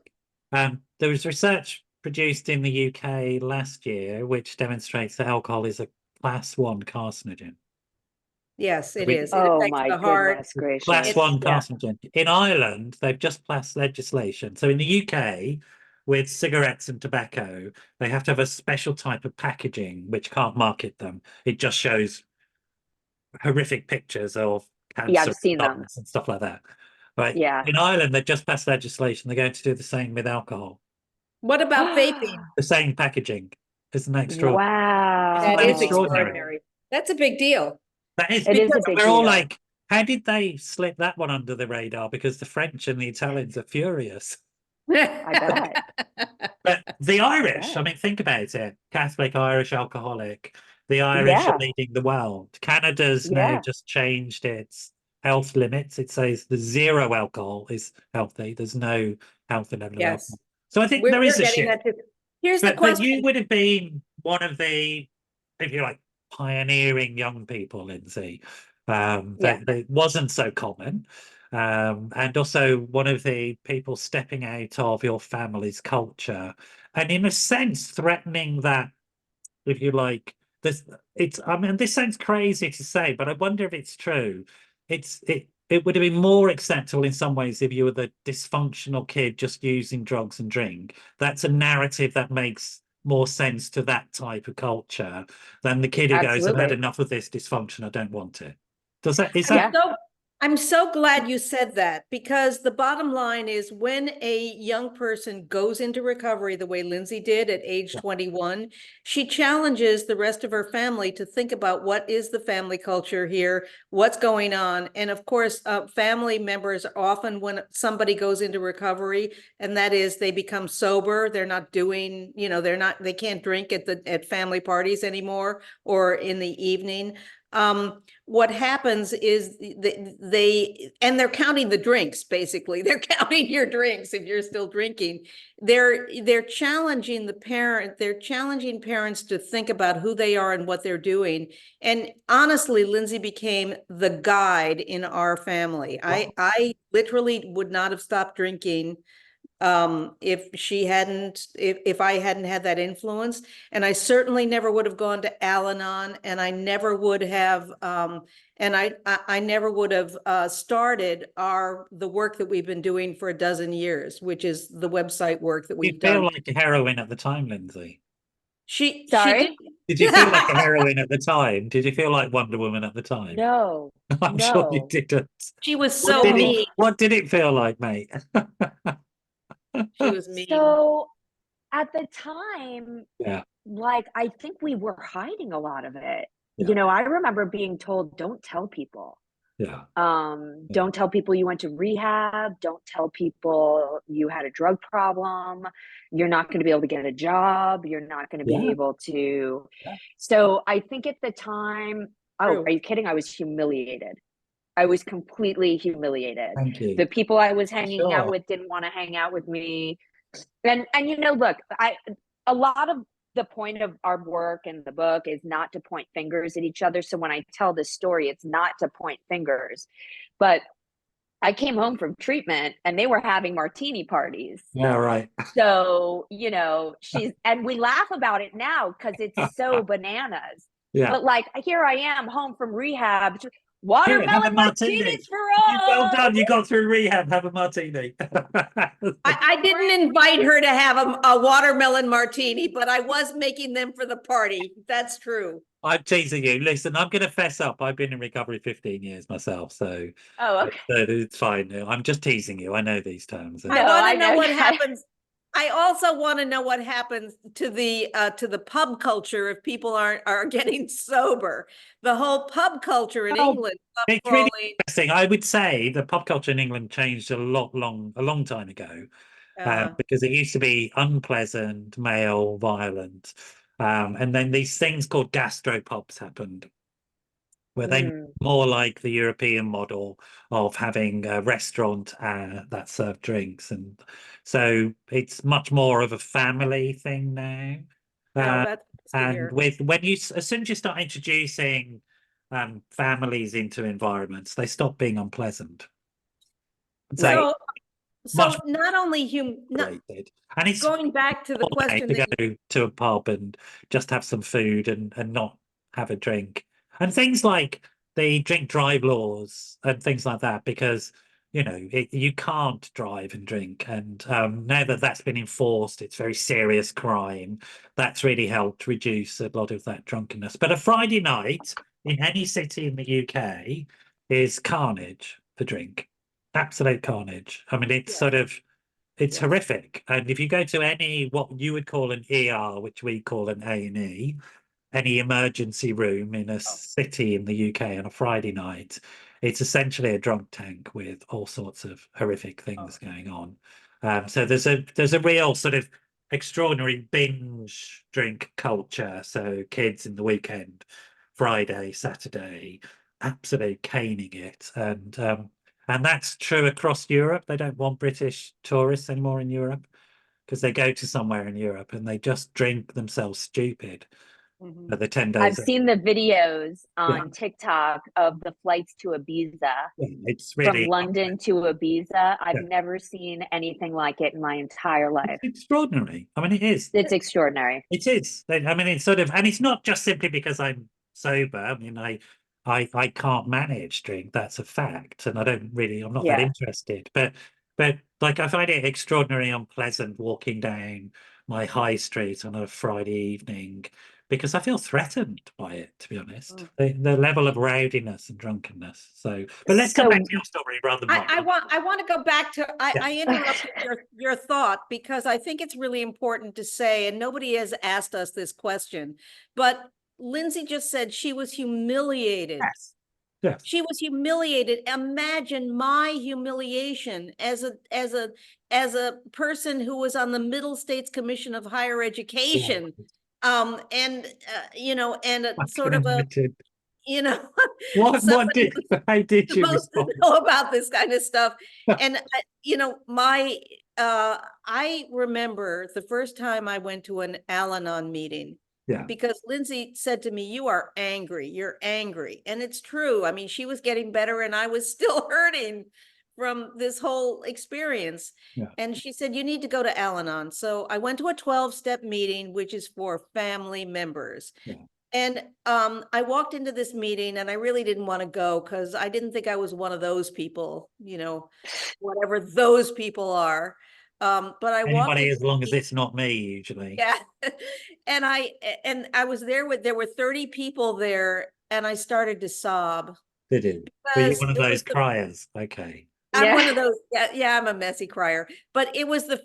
There was research produced in the UK last year which demonstrates that alcohol is a class 1 carcinogen. Yes, it is. It oh affects my the heart. goodness gracious. Class 1 carcinogen. In Ireland, they've just passed legislation. So in the UK, with cigarettes and tobacco, they have to have a special type of packaging which can't market them. It just shows horrific pictures of cancer I've seen them and stuff like that. Right. Yeah. In Ireland, they've just passed legislation. They're going to do the same with alcohol. What about vaping? The same packaging. Isn't that extraordinary? Wow. That is extraordinary. That's a big deal. That is, it is a big we're deal. all like, how did they slip that one under the radar? Because the French and the Italians are furious. I bet. But the Irish, I mean, think about it. Catholic, Irish, alcoholic. The Irish are leading the world. Canada's now just changed its health limits. It says the 0 alcohol is healthy. There's no healthy level of alcohol. So I think there is a shift. Here's the question. But you would have been one of the, if you like, pioneering young people, Lindsay. That wasn't so common. And also one of the people stepping out of your family's culture and in a sense threatening that, if you like, I mean, this sounds crazy to say, but I wonder if it's true. It would have been more acceptable in some ways if you were the dysfunctional kid just using drugs and drink. That's a narrative that makes more sense to that type of culture than the kid who goes, I've had enough of this dysfunction, I don't want it. I'm so glad you said that, because the bottom line is when a young person goes into recovery the way Lindsay did at age 21, she challenges the rest of her family to think about what is the family culture here, what's going on. And of course, family members are often, when somebody goes into recovery, and that is they become sober, they're not doing, they can't drink at family parties anymore or in the evening. What happens is they're counting the drinks, basically. They're counting your drinks if you're still drinking. They're challenging they're challenging parents to think about who they are and what they're doing. And honestly, Lindsay became the guide in our family. Wow. I literally would not have stopped drinking if I hadn't had that influence. And I certainly never would have gone to Al-Anon, and I never would have I never would have started the work that we've been doing for 12 years, which is the website work that we've done. You feel like a heroine at the time, Lindsay. Sorry? Did you feel like a heroine at the time? Did you feel like Wonder Woman at the time? No. I'm sure you didn't. She was so mean. What did it feel like, mate? She was mean. So at the time, like, I think we were hiding a lot of it. I remember being told, don't tell people. Don't tell people you went to rehab. Don't tell people you had a drug problem. You're not going to be able to get a job. You're not going to be able to. So I think at the time, are you kidding? I was humiliated. I was completely humiliated. Thank you. The people I was hanging out with didn't want to hang out with me. And look, a lot of the point of our work in the book is not to point fingers at each other. So when I tell this story, it's not to point fingers. But I came home from treatment and they were having martini parties. Yeah, right. So, and we laugh about it now because it's so bananas. Yeah. But like, here I am home from rehab. Watermelon martinis for all. Well done. You got through rehab. Have a martini. I didn't invite her to have a watermelon martini, but I was making them for the party. That's true. I'm teasing you. Listen, I'm going to fess up. I've been in recovery 15 years myself, so Oh, okay. it's fine. I'm just teasing you. I know these terms. I No, want I to know know. what happens. I also want to know what happens to the pub culture if people are getting sober. The whole pub culture in Well, England, pub it's really crawling. interesting. I would say the pub culture in England changed a long time ago, Uh, because it used to be unpleasant, male, violent, and then these things called gastropubs happened, where they Mm, more like the European model of having a restaurant that served drinks, and so it's much more of a family thing now. no, Uh, that's nice to and hear. with as soon as you start introducing families into environments, they stop being unpleasant. So right. So, much so not only not rated, and it's going back to the okay question to that go to a pub and just have some food and not have a drink. And things like the drink drive laws and things like that, because you can't drive and drink. And now that that's been enforced, it's very serious crime. That's really helped reduce a lot of that drunkenness. But a Friday night in any city in the UK is carnage for drink. Absolute carnage. I mean, it's yes, sort of it's yes. horrific. And if you go to any what you would call an ER, which we call an A&E, any emergency room in a Oh, city in the UK on a Friday night, it's essentially a drunk tank with all sorts of horrific oh. things going on. So there's a real sort of extraordinary binge drink culture. So kids in the weekend, Friday, Saturday, absolute caning it, and that's true across Europe. They don't want British tourists anymore in Europe because they go to somewhere in Europe and they just drink themselves stupid Mhm. for the 10 I've days. seen the videos Yeah, on TikTok of the flights to Ibiza, yeah, it's from really London to Ibiza. I've yeah, never seen anything like it in my entire it's life. extraordinary. I mean, it is. It's extraordinary. It is. I mean, it's sort of, and it's not just simply because I'm sober. I mean, I can't manage drink. That's a fact, and I'm not that Yeah. interested. But like, I find it extraordinarily unpleasant walking down my high street on a Friday evening because I feel threatened by it. To be honest, Mm. the level of rowdiness and drunkenness. So, but let's come back So, to your story rather than mine. I want to go back to Yeah, I interrupted your thought because I think it's really important to say, and nobody has asked us this question, but Lindsay just said she was humiliated. yes, yes, She was humiliated. Imagine my humiliation as a person who was on the Middle States Commission of Higher yeah. Education, and and a I sort can of a imagine. you know What somebody did how did you supposed to respond? know about this kind of stuff. And my I remember the first time I went to an Al-Anon meeting Yeah, because Lindsay said to me, "You are angry. You're angry." And it's true. I mean, she was getting better and I was still hurting from this whole experience. yeah, And she said, "You need to go to Al-Anon." So I went to a 12-step meeting, which is for family members. yeah, And I walked into this meeting and I really didn't want to go because I didn't think I was one of those people, whatever those people are. But I walked anybody into as long as the it's not me usually. yeah. And I was there were 30 people there and I started to sob Did it? Were you because one of it those was the criers? Okay. I'm one yeah. of those, yeah, I'm a messy crier. But it was the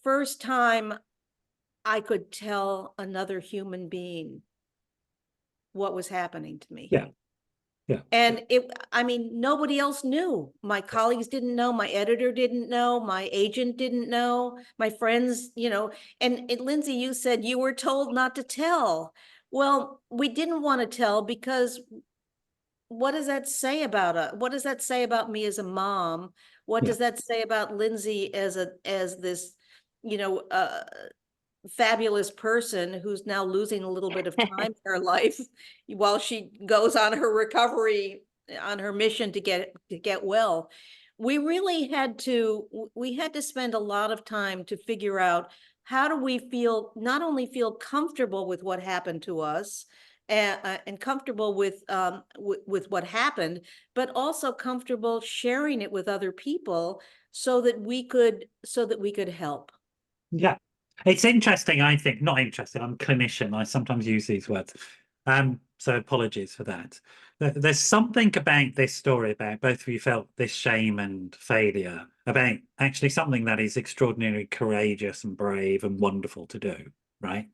first time I could tell another human being what was happening to me. Yeah, yeah, And I mean, nobody else knew. My colleagues didn't know, my editor didn't know, my agent didn't know, my friends, and Lindsay, you said you were told not to tell. Well, we didn't want to tell because what does that say about what does that say about me as a mom? What yeah. does that say about Lindsay as this, you know, uh, fabulous person who's now losing a little bit of time in her life while she goes on her recovery, on her mission to get well. We had to spend a lot of time to figure out how do we feel, not only feel comfortable with what happened to us and comfortable with what happened, but also comfortable sharing it with other people so that we could help. Yeah. It's interesting, I think, not interesting. I'm a clinician. I sometimes use these words. So apologies for that. There's something about this story about both of you felt this shame and failure about actually something that is extraordinarily courageous and brave and wonderful to do, right?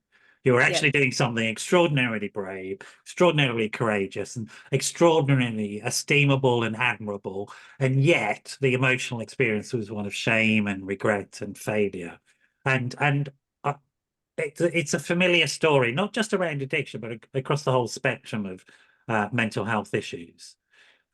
You're actually doing something extraordinarily brave, extraordinarily courageous, and extraordinarily estimable and admirable. And yet the emotional experience was one of shame and regret and failure. And it's a familiar story, not just around addiction, but across the whole spectrum of mental health issues.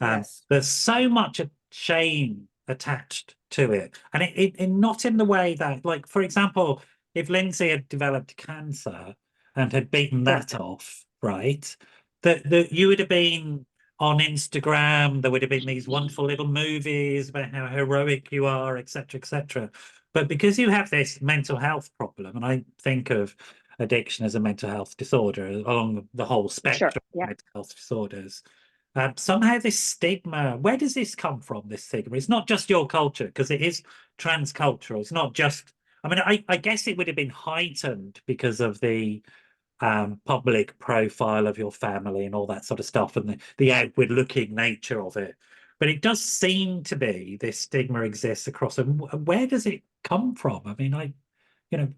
Yes. There's so much shame attached to it, and it not in the way that, like, for example, if Lindsey had developed cancer and had beaten that off, right, that you would have been on Instagram, there would have been these wonderful little movies about how heroic you are, etc., etc. But because you have this mental health problem, and I think of addiction as a mental health disorder along the whole spectrum of mental health disorders, somehow this stigma, where does this come from, this stigma? It's not just your culture, because it is transcultural. It's not just, I mean, I guess it would have been heightened because of the public profile of your family and all that sort of stuff, and the outward looking nature of it. But it does seem to be this stigma exists across. And where does it come from? I mean,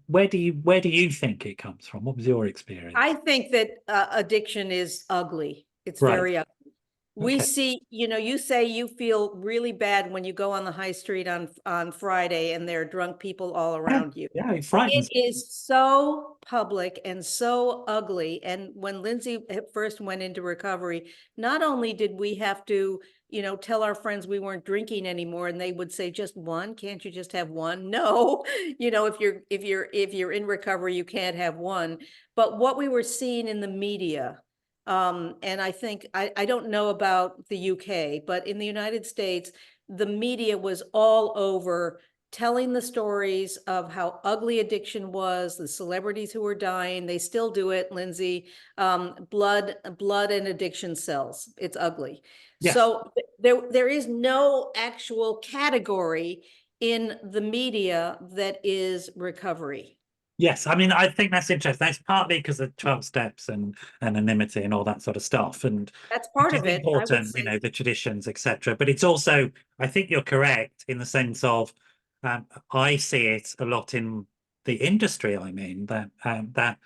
where do you think it comes from? What was your experience? I think that addiction is ugly. It's Right. very ugly. We Okay. see, you say you feel really bad when you go on the high street on Friday and there are drunk people all around you. Yeah, it frightens. It is so public and so ugly. And when Lindsey first went into recovery, not only did we have to, tell our friends we weren't drinking anymore, and they would say, just one, can't you just have one? No, if you're in recovery, you can't have one. But what we were seeing in the media, and I think, I don't know about the UK, but in the United States, the media was all over telling the stories of how ugly addiction was, the celebrities who were dying. They still do it, Lindsey. Blood and addiction cells. It's ugly. Yes. So there is no actual category in the media that is recovery. Yes, I mean, I think that's interesting. That's partly because of 12 steps and anonymity and all that sort of stuff. And That's part of it. Important, the traditions, etc. But it's also, I think you're correct in the sense of, I see it a lot in the industry. I mean, that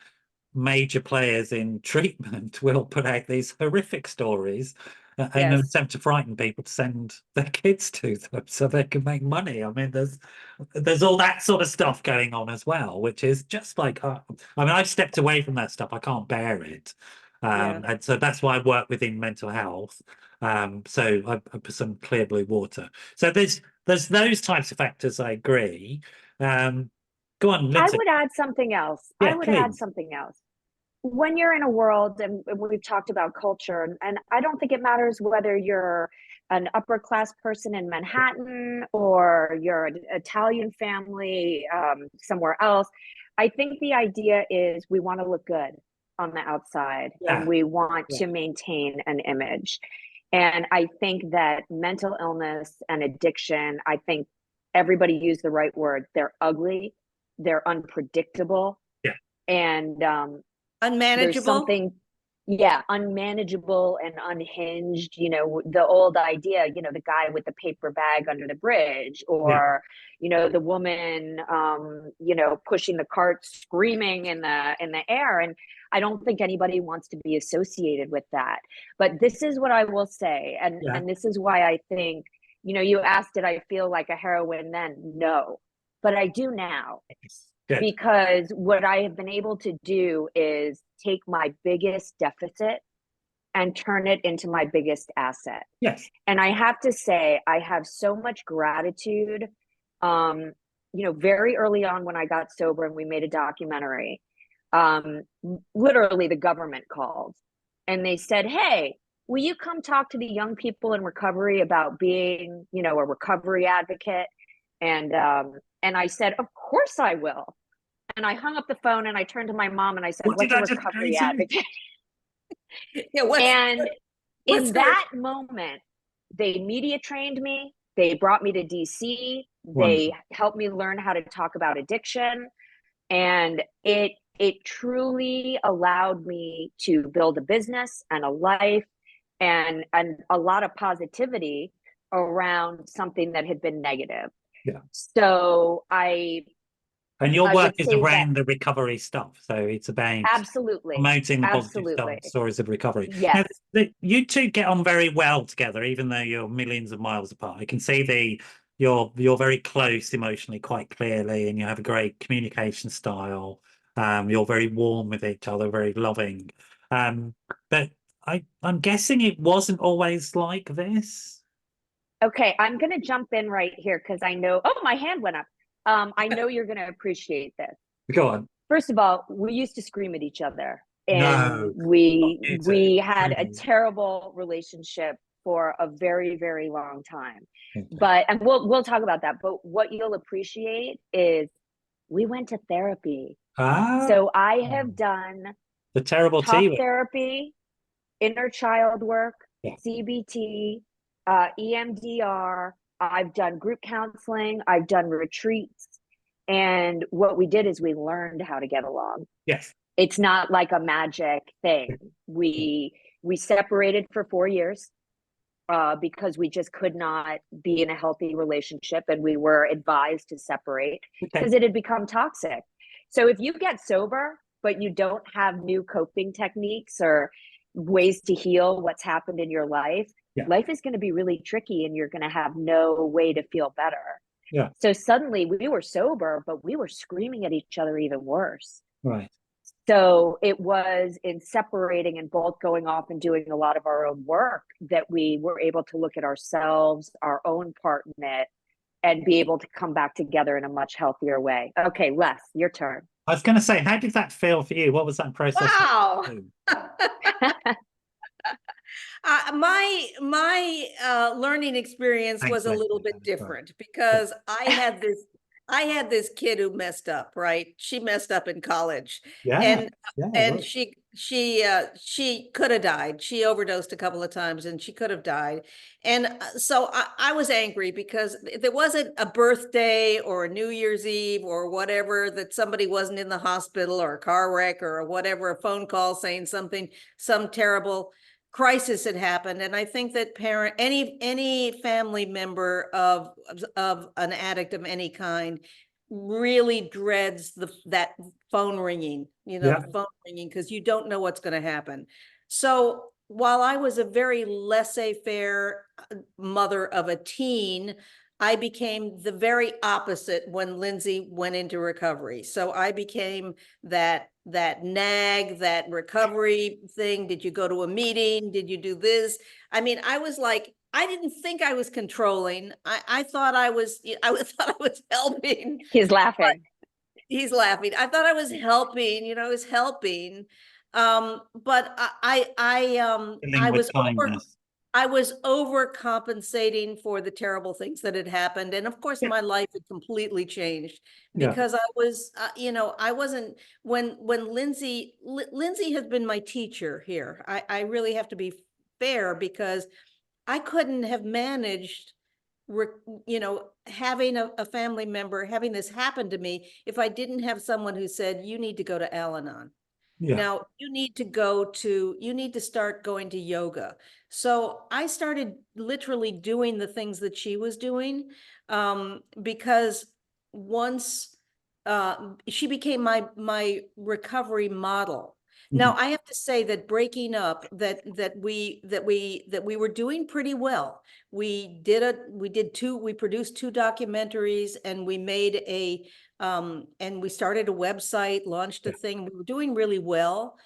major players in treatment will put out these horrific stories in an attempt to frighten people to send their kids to them so they can make money. I mean, there's all that sort of stuff going on as well, which is just like, I mean, I've stepped away from that stuff. I can't bear it. And so that's why I work within mental health. So I put some clear blue water. So there's those types of factors. I agree. Go on, Lindsey. I would add something else. Yeah, I would please. add something else. When you're in a world, and we've talked about culture, and I don't think it matters whether you're an upper class person in Manhattan or you're an Italian family somewhere else. I think the idea is we want to look good on the outside, and we want to maintain an image. And I think that mental illness and addiction, I think everybody used the right word. They're ugly, they're unpredictable, and unmanageable. There's something, unmanageable and unhinged. The old idea, the guy with the paper bag under the bridge, or the woman, pushing the cart, screaming in the air. And I don't think anybody wants to be associated with that. But this is what I will say, and this is why I think, you asked, did I feel like a heroine then? No, but I do now. Good. Because what I have been able to do is take my biggest deficit and turn it into my biggest asset. Yes. And I have to say, I have so much gratitude. Very early on when I got sober and we made a documentary, literally the government called and they said, hey, will you come talk to the young people in recovery about being, a recovery advocate? And I said, of course I will. And I hung up the phone and I turned to my mom and I said, what's a recovery advocate? And in that moment, they media trained me. They brought me to DC. They helped me learn how to talk about addiction. And it it truly allowed me to build a business and a life and a lot of positivity around something that had been negative. Yeah. So And your I work would is say that around the recovery stuff. So it's about absolutely, promoting the positive absolutely. stories of recovery. Now, Yes. you two get on very well together, even though you're millions of miles apart. I can see you're very close emotionally, quite clearly, and you have a great communication style. You're very warm with each other, very loving. But I'm guessing it wasn't always like this. Okay, I'm going to jump in right here because I know, oh, my hand went up. I know you're going to appreciate this. Go on. First of all, we used to scream at each other, and No, you two. we had a Really. terrible relationship for a very, very long time. Okay. But and we'll talk about that. But what you'll appreciate is we went to therapy. Ah, So I have done the terrible talk T word. therapy, inner child work, Yeah. CBT, EMDR. I've done group counseling. I've done retreats. And what we did is we learned how to get along. Yes. It's not like a magic thing. We separated for 4 years because we just could not be in a healthy relationship, and we were advised to separate because Okay. it had become toxic. So if you get sober, but you don't have new coping techniques or ways to heal what's happened in your life, Yeah. life is going to be really tricky and you're going to have no way to feel better. Yeah. So suddenly we were sober, but we were screaming at each other even worse. Right. So it was in separating and both going off and doing a lot of our own work that we were able to look at ourselves, our own part in it, and be able to come back together in a much healthier way. Okay, Les, your turn. I was going to say, how did that feel for you? What was that process? Wow. Like? My learning experience Thanks, was a little Leslie. bit That was different because I had this kid who messed up, right? She messed up in college. Yeah. And Yeah. and Right. she could have died. She overdosed a couple of times and she could have died. And so I was angry because there wasn't a birthday or a New Year's Eve or whatever that somebody wasn't in the hospital or a car wreck or whatever, a phone call saying some terrible crisis had happened. And I think that any family member of an addict of any kind really dreads that phone ringing, Yeah. the phone ringing, because you don't know what's going to happen. So while I was a very laissez-faire mother of a teen, I became the very opposite when Lindsey went into recovery. So I became that nag, that recovery thing. Did you go to a meeting? Did you do this? I mean, I was like, I didn't think I was controlling. I thought I was helping. He's laughing. He's laughing. I thought I was helping, I was helping. But Filling with kindness. I was overcompensating for the terrible things that had happened. And of course, Yeah. my life had completely changed Yeah. because I was, I wasn't, when Lindsey has been my teacher here. I really have to be fair because I couldn't have managed, having a family member, having this happen to me if I didn't have someone who said, you need to go to Al-Anon. Yeah. Now you need to start going to yoga. So I started literally doing the things that she was doing, because once she became my recovery model. Now I have to say that breaking up, that we were doing pretty well. We produced 2 documentaries, and we made and we started a website, launched a thing. We were doing really well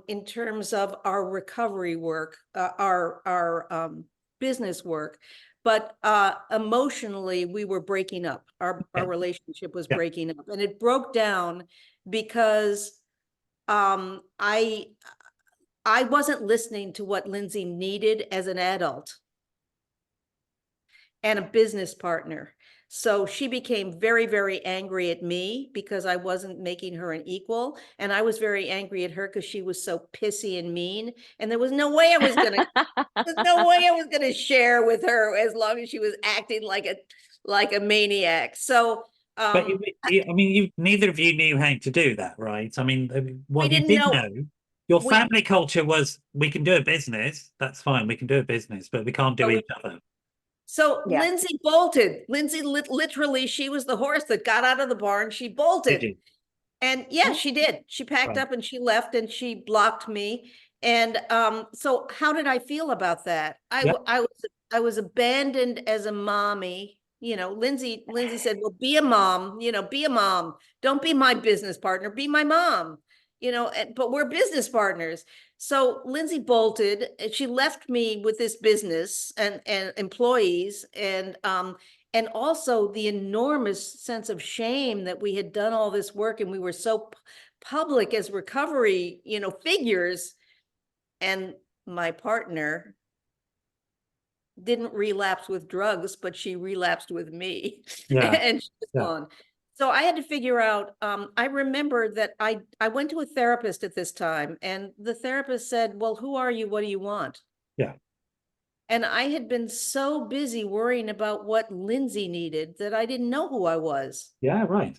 in terms of our recovery work, our business work. But emotionally, we were breaking up. Our relationship was breaking up, and it broke down because I wasn't listening to what Lindsey needed as an adult and a business partner. So she became very, very angry at me because I wasn't making her an equal. And I was very angry at her because she was so pissy and mean. And there was no way I was going to share with her as long as she was acting like a maniac. So But I mean, neither of you knew how to do that, right? I mean, we what you didn't did know. know, your We, family culture was, we can do a business. That's fine. We can do a business, but we can't do each other. so Yeah. Lindsay bolted. Lindsay literally, she was the horse that got out of the barn. She Did bolted. you? And yeah, she did. She packed Right. up and she left and she blocked me. And so how did I feel about that? Yeah. I was abandoned as a mommy. You know, Lindsay said, "Well, be a mom, you know, be a mom. Don't be my business partner, be my mom." You know, but we're business partners. So Lindsay bolted and she left me with this business and employees and also the enormous sense of shame that we had done all this work and we were so public as recovery, you know, figures. And my partner didn't relapse with drugs, but she relapsed with me. Yeah. And she was Yeah. gone. So I had to figure out, I remember that I went to a therapist at this time and the therapist said, "Well, who are you? What do you want?" Yeah. And I had been so busy worrying about what Lindsay needed that I didn't know who I was. Yeah. Right.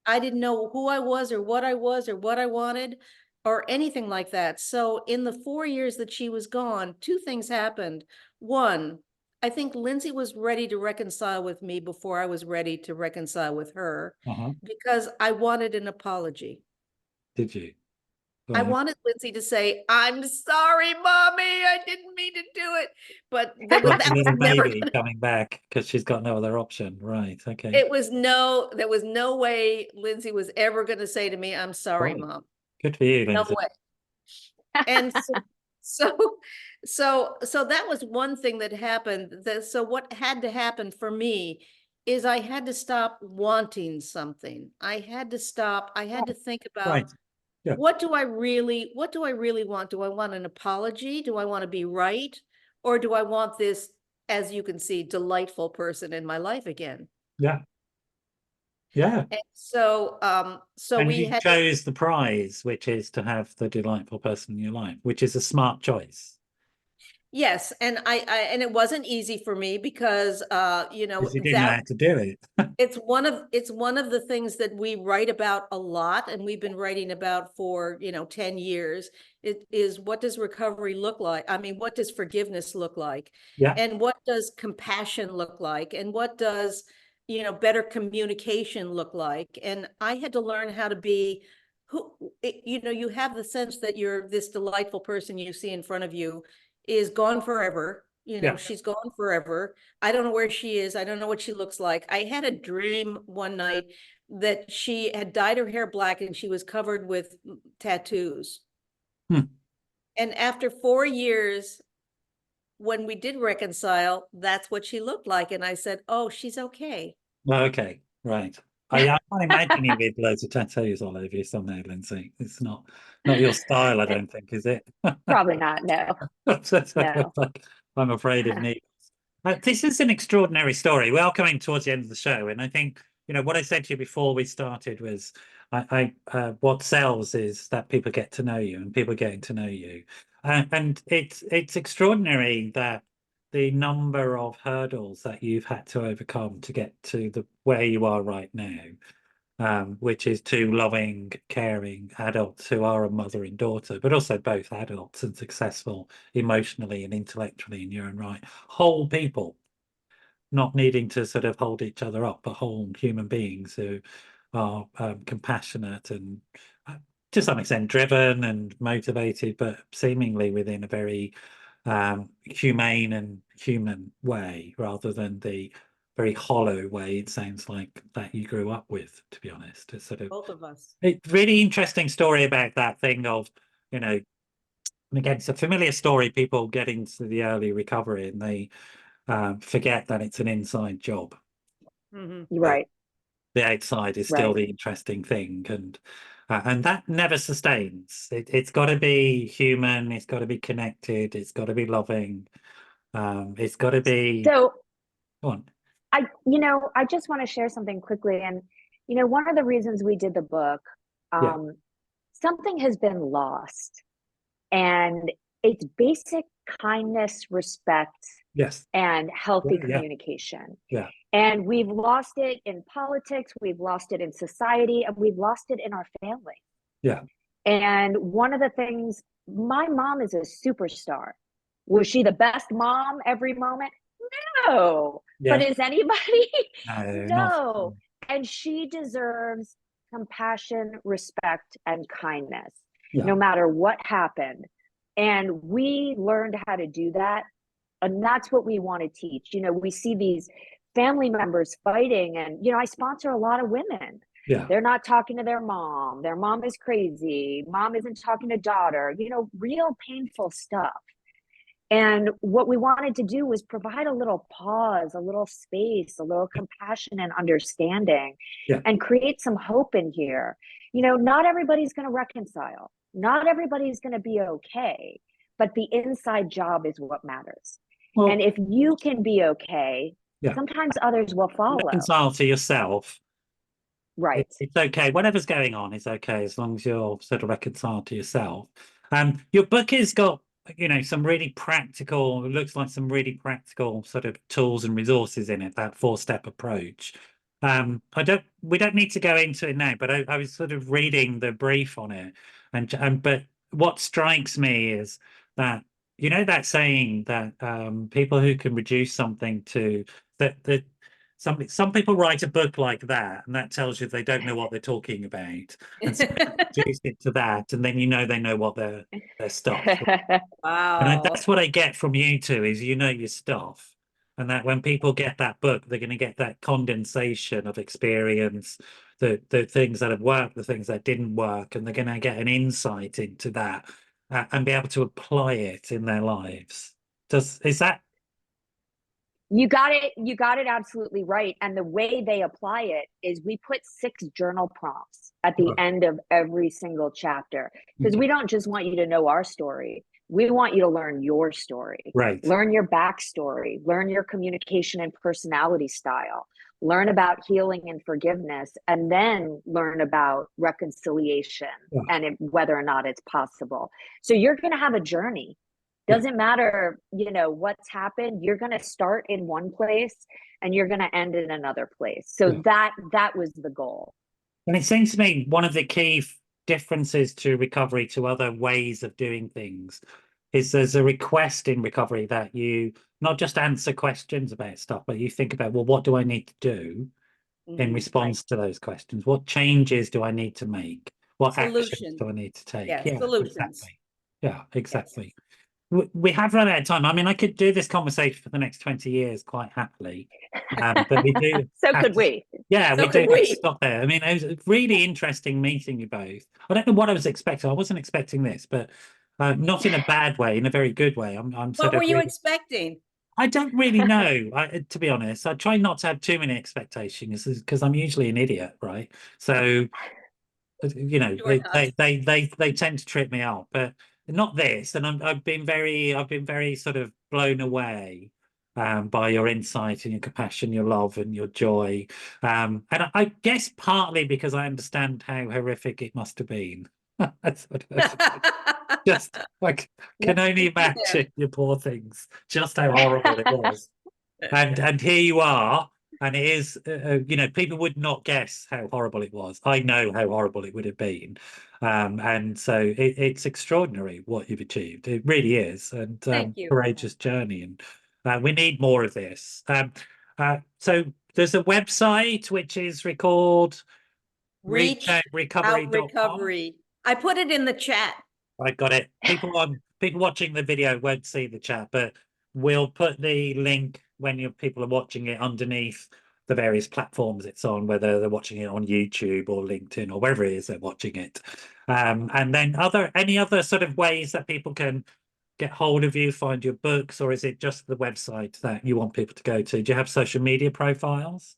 I didn't know who I was or what I was or what I wanted or anything like that. So in the 4 years that she was gone, two things happened. One, I think Lindsay was ready to reconcile with me before I was ready to reconcile with her Uh-huh. because I wanted an apology. Did you? I Right. wanted Lindsay to say, "I'm sorry, mommy, I didn't mean to do it." But that Like a was little never baby gonna, coming back because she's got no other option. Right. Okay. there was no way Lindsay was ever gonna say to me, "I'm sorry, Right. mom." Good for you, No Lindsay. way. And so, so that was one thing that happened. So what had to happen for me is I had to stop wanting something. I had to think about Right. Yeah. what do I really want? Do I want an apology? Do I want to be right? Or do I want this, as you can see, delightful person in my life again? Yeah. Yeah. And so, so And we you had to, chose the prize, which is to have the delightful person in your life, which is a smart choice. yes, and and it wasn't easy for me because you know, Because you didn't know that how to do it. it's one of the things that we write about a lot and we've been writing about for, you know, 10 years. It is, what does recovery look like? I mean, what does forgiveness look like? Yeah. And what does compassion look like? And what does, you know, better communication look like? And I had to learn how to be who, you know, you have the sense that you're this delightful person you see in front of you is gone forever. You know, Yeah. she's gone forever. I don't know where she is. I don't know what she looks like. I had a dream one night that she had dyed her hair black and she was covered with tattoos. Hmm. And after 4 years, when we did reconcile, that's what she looked like. And I said, "Oh, she's okay." Okay. Right. I can't imagine you with loads of tattoos all over you somehow, Lindsay. It's not your style, I don't think, is it? Probably not. No, no. I'm afraid of needles. This is an extraordinary story. We are coming towards the end of the show, and I think, you know, what I said to you before we started was, what sells is that people get to know you and people getting to know you, and it's extraordinary that the number of hurdles that you've had to overcome to get to the where you are right now, which is two loving, caring adults who are a mother and daughter, but also both adults and successful emotionally and intellectually in your own right. Whole people, not needing to sort of hold each other up, but whole human beings who are compassionate and to some extent driven and motivated, but seemingly within a very humane and human way rather than the very hollow way it sounds like that you grew up with, to be honest. It's sort of Both of us. a really interesting story about that thing of, you know, and again, it's a familiar story, people get into the early recovery and they forget that it's an inside job. Right, The outside is still right. the interesting thing, and that never sustains. It's got to be human, it's got to be connected, it's got to be loving, it's got to be. So Go on. I just want to share something quickly. And, one of the reasons we did the book, Yeah. something has been lost. And it's basic kindness, respect, Yes. and healthy Yeah. communication. Yeah. And we've lost it in politics, we've lost it in society, and we've lost it in our family. Yeah. And one of the things, my mom is a superstar. Was she the best mom every moment? No. Yeah. But is anybody? No, No. And she deserves compassion, respect, and kindness, no matter what happened. And we learned how to do that. And that's what we want to teach. You know, we see these family members fighting, and, you know, I sponsor a lot of women. Yeah. They're not talking to their mom is crazy, mom isn't talking to daughter, you know, real painful stuff. And what we wanted to do was provide a little pause, a little space, a little compassion and understanding, and create some hope in here. You know, not everybody's going to reconcile, not everybody's going to be okay, but the inside job is what matters. Well, and if you can be okay, sometimes others will follow. Reconcile to yourself. Right. It's okay. Whatever's going on is okay, as long as you're sort of reconciled to yourself. Your book has got, you know, some really practical, it looks like some really practical sort of tools and resources in it, that 4-step approach. We don't need to go into it now, but I was sort of reading the brief on it, but what strikes me is that, you know, that saying that people who can reduce something to that some people write a book like that, and that tells you they don't know what they're talking about, and so reduce it to that, and then you know they know what their stuff. Wow. And that's what I get from you two, is you know your stuff, and that when people get that book, they're going to get that condensation of experience, the things that have worked, the things that didn't work, and they're going to get an insight into that and be able to apply it in their lives. Is that? You got it absolutely right. And the way they apply it is we put 6 journal prompts at the end of every single chapter, because we don't just want you to know our story. We want you to learn your story, learn your backstory, learn your communication and personality style, learn about healing and forgiveness, and then learn about reconciliation and whether or not it's possible. So you're going to have a journey. Doesn't matter, you know, what's happened. You're going to start in one place and you're going to end in another place. So that was the goal. And it seems to me one of the key differences to recovery to other ways of doing things is there's a request in recovery that you not just answer questions about stuff, but you think about, well, what do I need to do in response to those questions? What changes do I need to make? What actions do I need to take? Yeah, solutions. Exactly. Yeah, exactly. Yes. We have run out of time. I mean, I could do this conversation for the next 20 years quite happily, but we do. Could we? Yeah, we do have to stop there. I mean, it was really interesting meeting you both. I don't know what I was expecting. I wasn't expecting this, but not in a bad way, in a very good way. What were you expecting? I don't really know, to be honest. I try not to have too many expectations because I'm usually an idiot, right? So, you know, they tend to trip me up, but not this. And I've been very sort of blown away by your insight and your compassion, your love and your joy. And I guess partly because I understand how horrific it must have been. Just like can only imagine your poor things, just how horrible it was. And here you are. And it is, you know, people would not guess how horrible it was. I know how horrible it would have been. And so it's extraordinary what you've achieved. It really is. And courageous journey. And we need more of this. So there's a website which is called reachoutrecovery.com. I put it in the chat. I got it. People watching the video won't see the chat, but we'll put the link when people are watching it underneath the various platforms it's on, whether they're watching it on YouTube or LinkedIn or wherever it is they're watching it. And then any other sort of ways that people can get hold of you, find your books, or is it just the website that you want people to go to? Do you have social media profiles?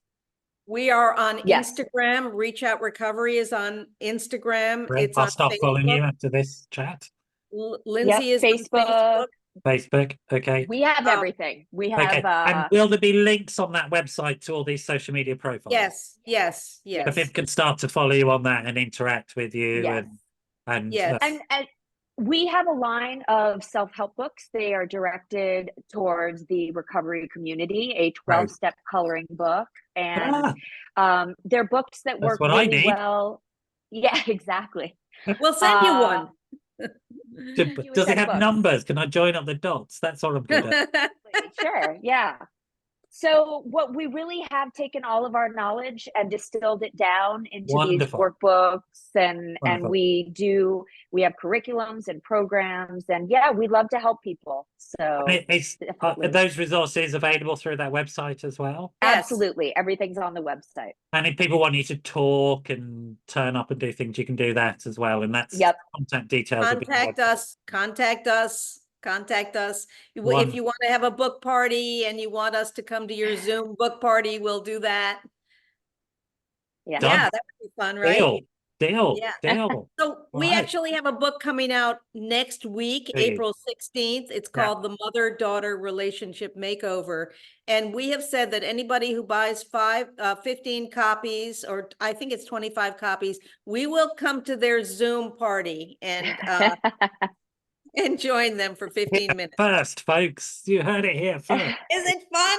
We are on Instagram. Reach Out Recovery is on Instagram. Right. I'll start following you after this chat. Lindsay is Facebook. Facebook. Okay. We have everything. We have. And will there be links on that website to all these social media profiles? Yes. So people can start to follow you on that and interact with you. Yes. And We have a line of self-help books. They are directed towards the recovery community, a Right. 12-step coloring book. And Ah, they're books that that's work what I really need. well. Yeah, exactly. We'll send you Uh, one. send you a Does set it of have books. numbers? Can I join up the dots? That's all I'm good at. Sure, yeah. So what we really have taken all of our knowledge and distilled it down into these Wonderful. workbooks, and Wonderful. we have curriculums and programs, and yeah, we love to help people. So And are definitely, those resources available through that website as well? Yes. absolutely, everything's on the website. And if people want you to talk and turn up and do things, you can do that as well. And that's Yep. contact details. will be on the Contact website. us, contact us, contact us. If One- you want to have a book party and you want us to come to your Zoom book party, we'll do that. Yeah. Done. Yeah, that would be fun, right? Deal. Yeah. Deal. So we Right. actually have a book coming out next week, Hey. April 16th. It's Yeah. called The Mother-Daughter Relationship Makeover. And we have said that anybody who buys 15 copies, or I think it's 25 copies, we will come to their Zoom party and and join them for 15 minutes. First, folks, you heard it here first. Is it fun?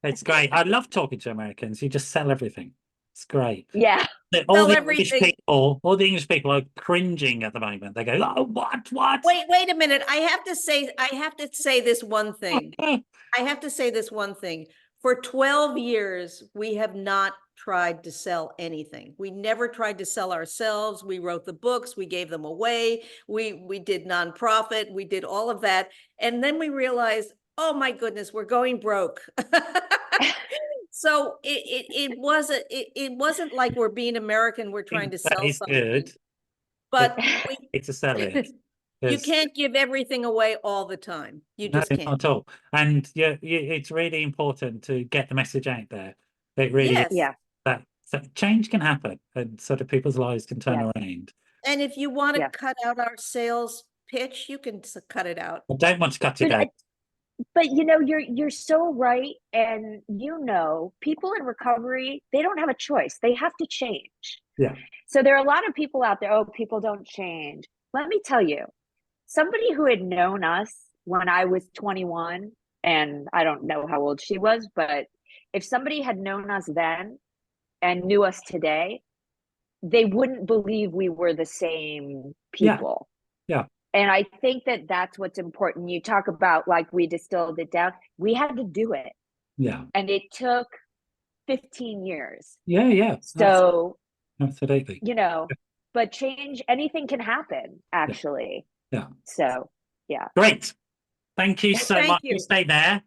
It's great. I love talking to Americans. You just sell everything. It's great. Yeah. All the everything. all the English people are cringing at the moment. They go, "Oh, what? Wait a minute. I have to say this one thing. I have to say this one thing. For 12 years, we have not tried to sell anything. We never tried to sell ourselves. We wrote the books, we gave them away. We did nonprofit, we did all of that. And then we realized, oh my goodness, we're going broke. So it wasn't like we're being American, we're trying to That sell is something. good. But It's a sell it. you can't give everything away all the time. You No, just not can't. at all. And yeah, it's really important to get the message out there. It really Yes. is Yeah. that change can happen and sort of people's lives can turn Yes. around. And if you want to Yeah. cut out our sales pitch, you can cut it out. I don't want to cut it out. But you know, you're so right. And you know, people in recovery, they don't have a choice. They have to change. Yeah. So there are a lot of people out there, oh, people don't change. Let me tell you, somebody who had known us when I was 21, and I don't know how old she was, but if somebody had known us then and knew us today, they wouldn't believe we were the same people. Yeah. And I think that that's what's important. You talk about like we distilled it down. We had to do it. Yeah. And it took 15 years. Yeah. So, Absolutely. you know, but change, anything can happen, actually. Yeah. So, yeah. Great. Thank you so Thank much. you. You stay there.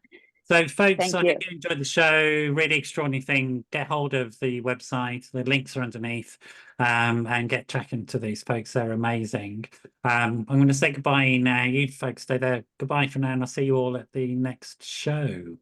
So folks, Thank I you. hope you enjoyed the show. Really extraordinary thing. Get hold of the website. The links are underneath. And get tracking to these folks. They're amazing. I'm going to say goodbye now. You folks stay there. Goodbye for now, and I'll see you all at the next show.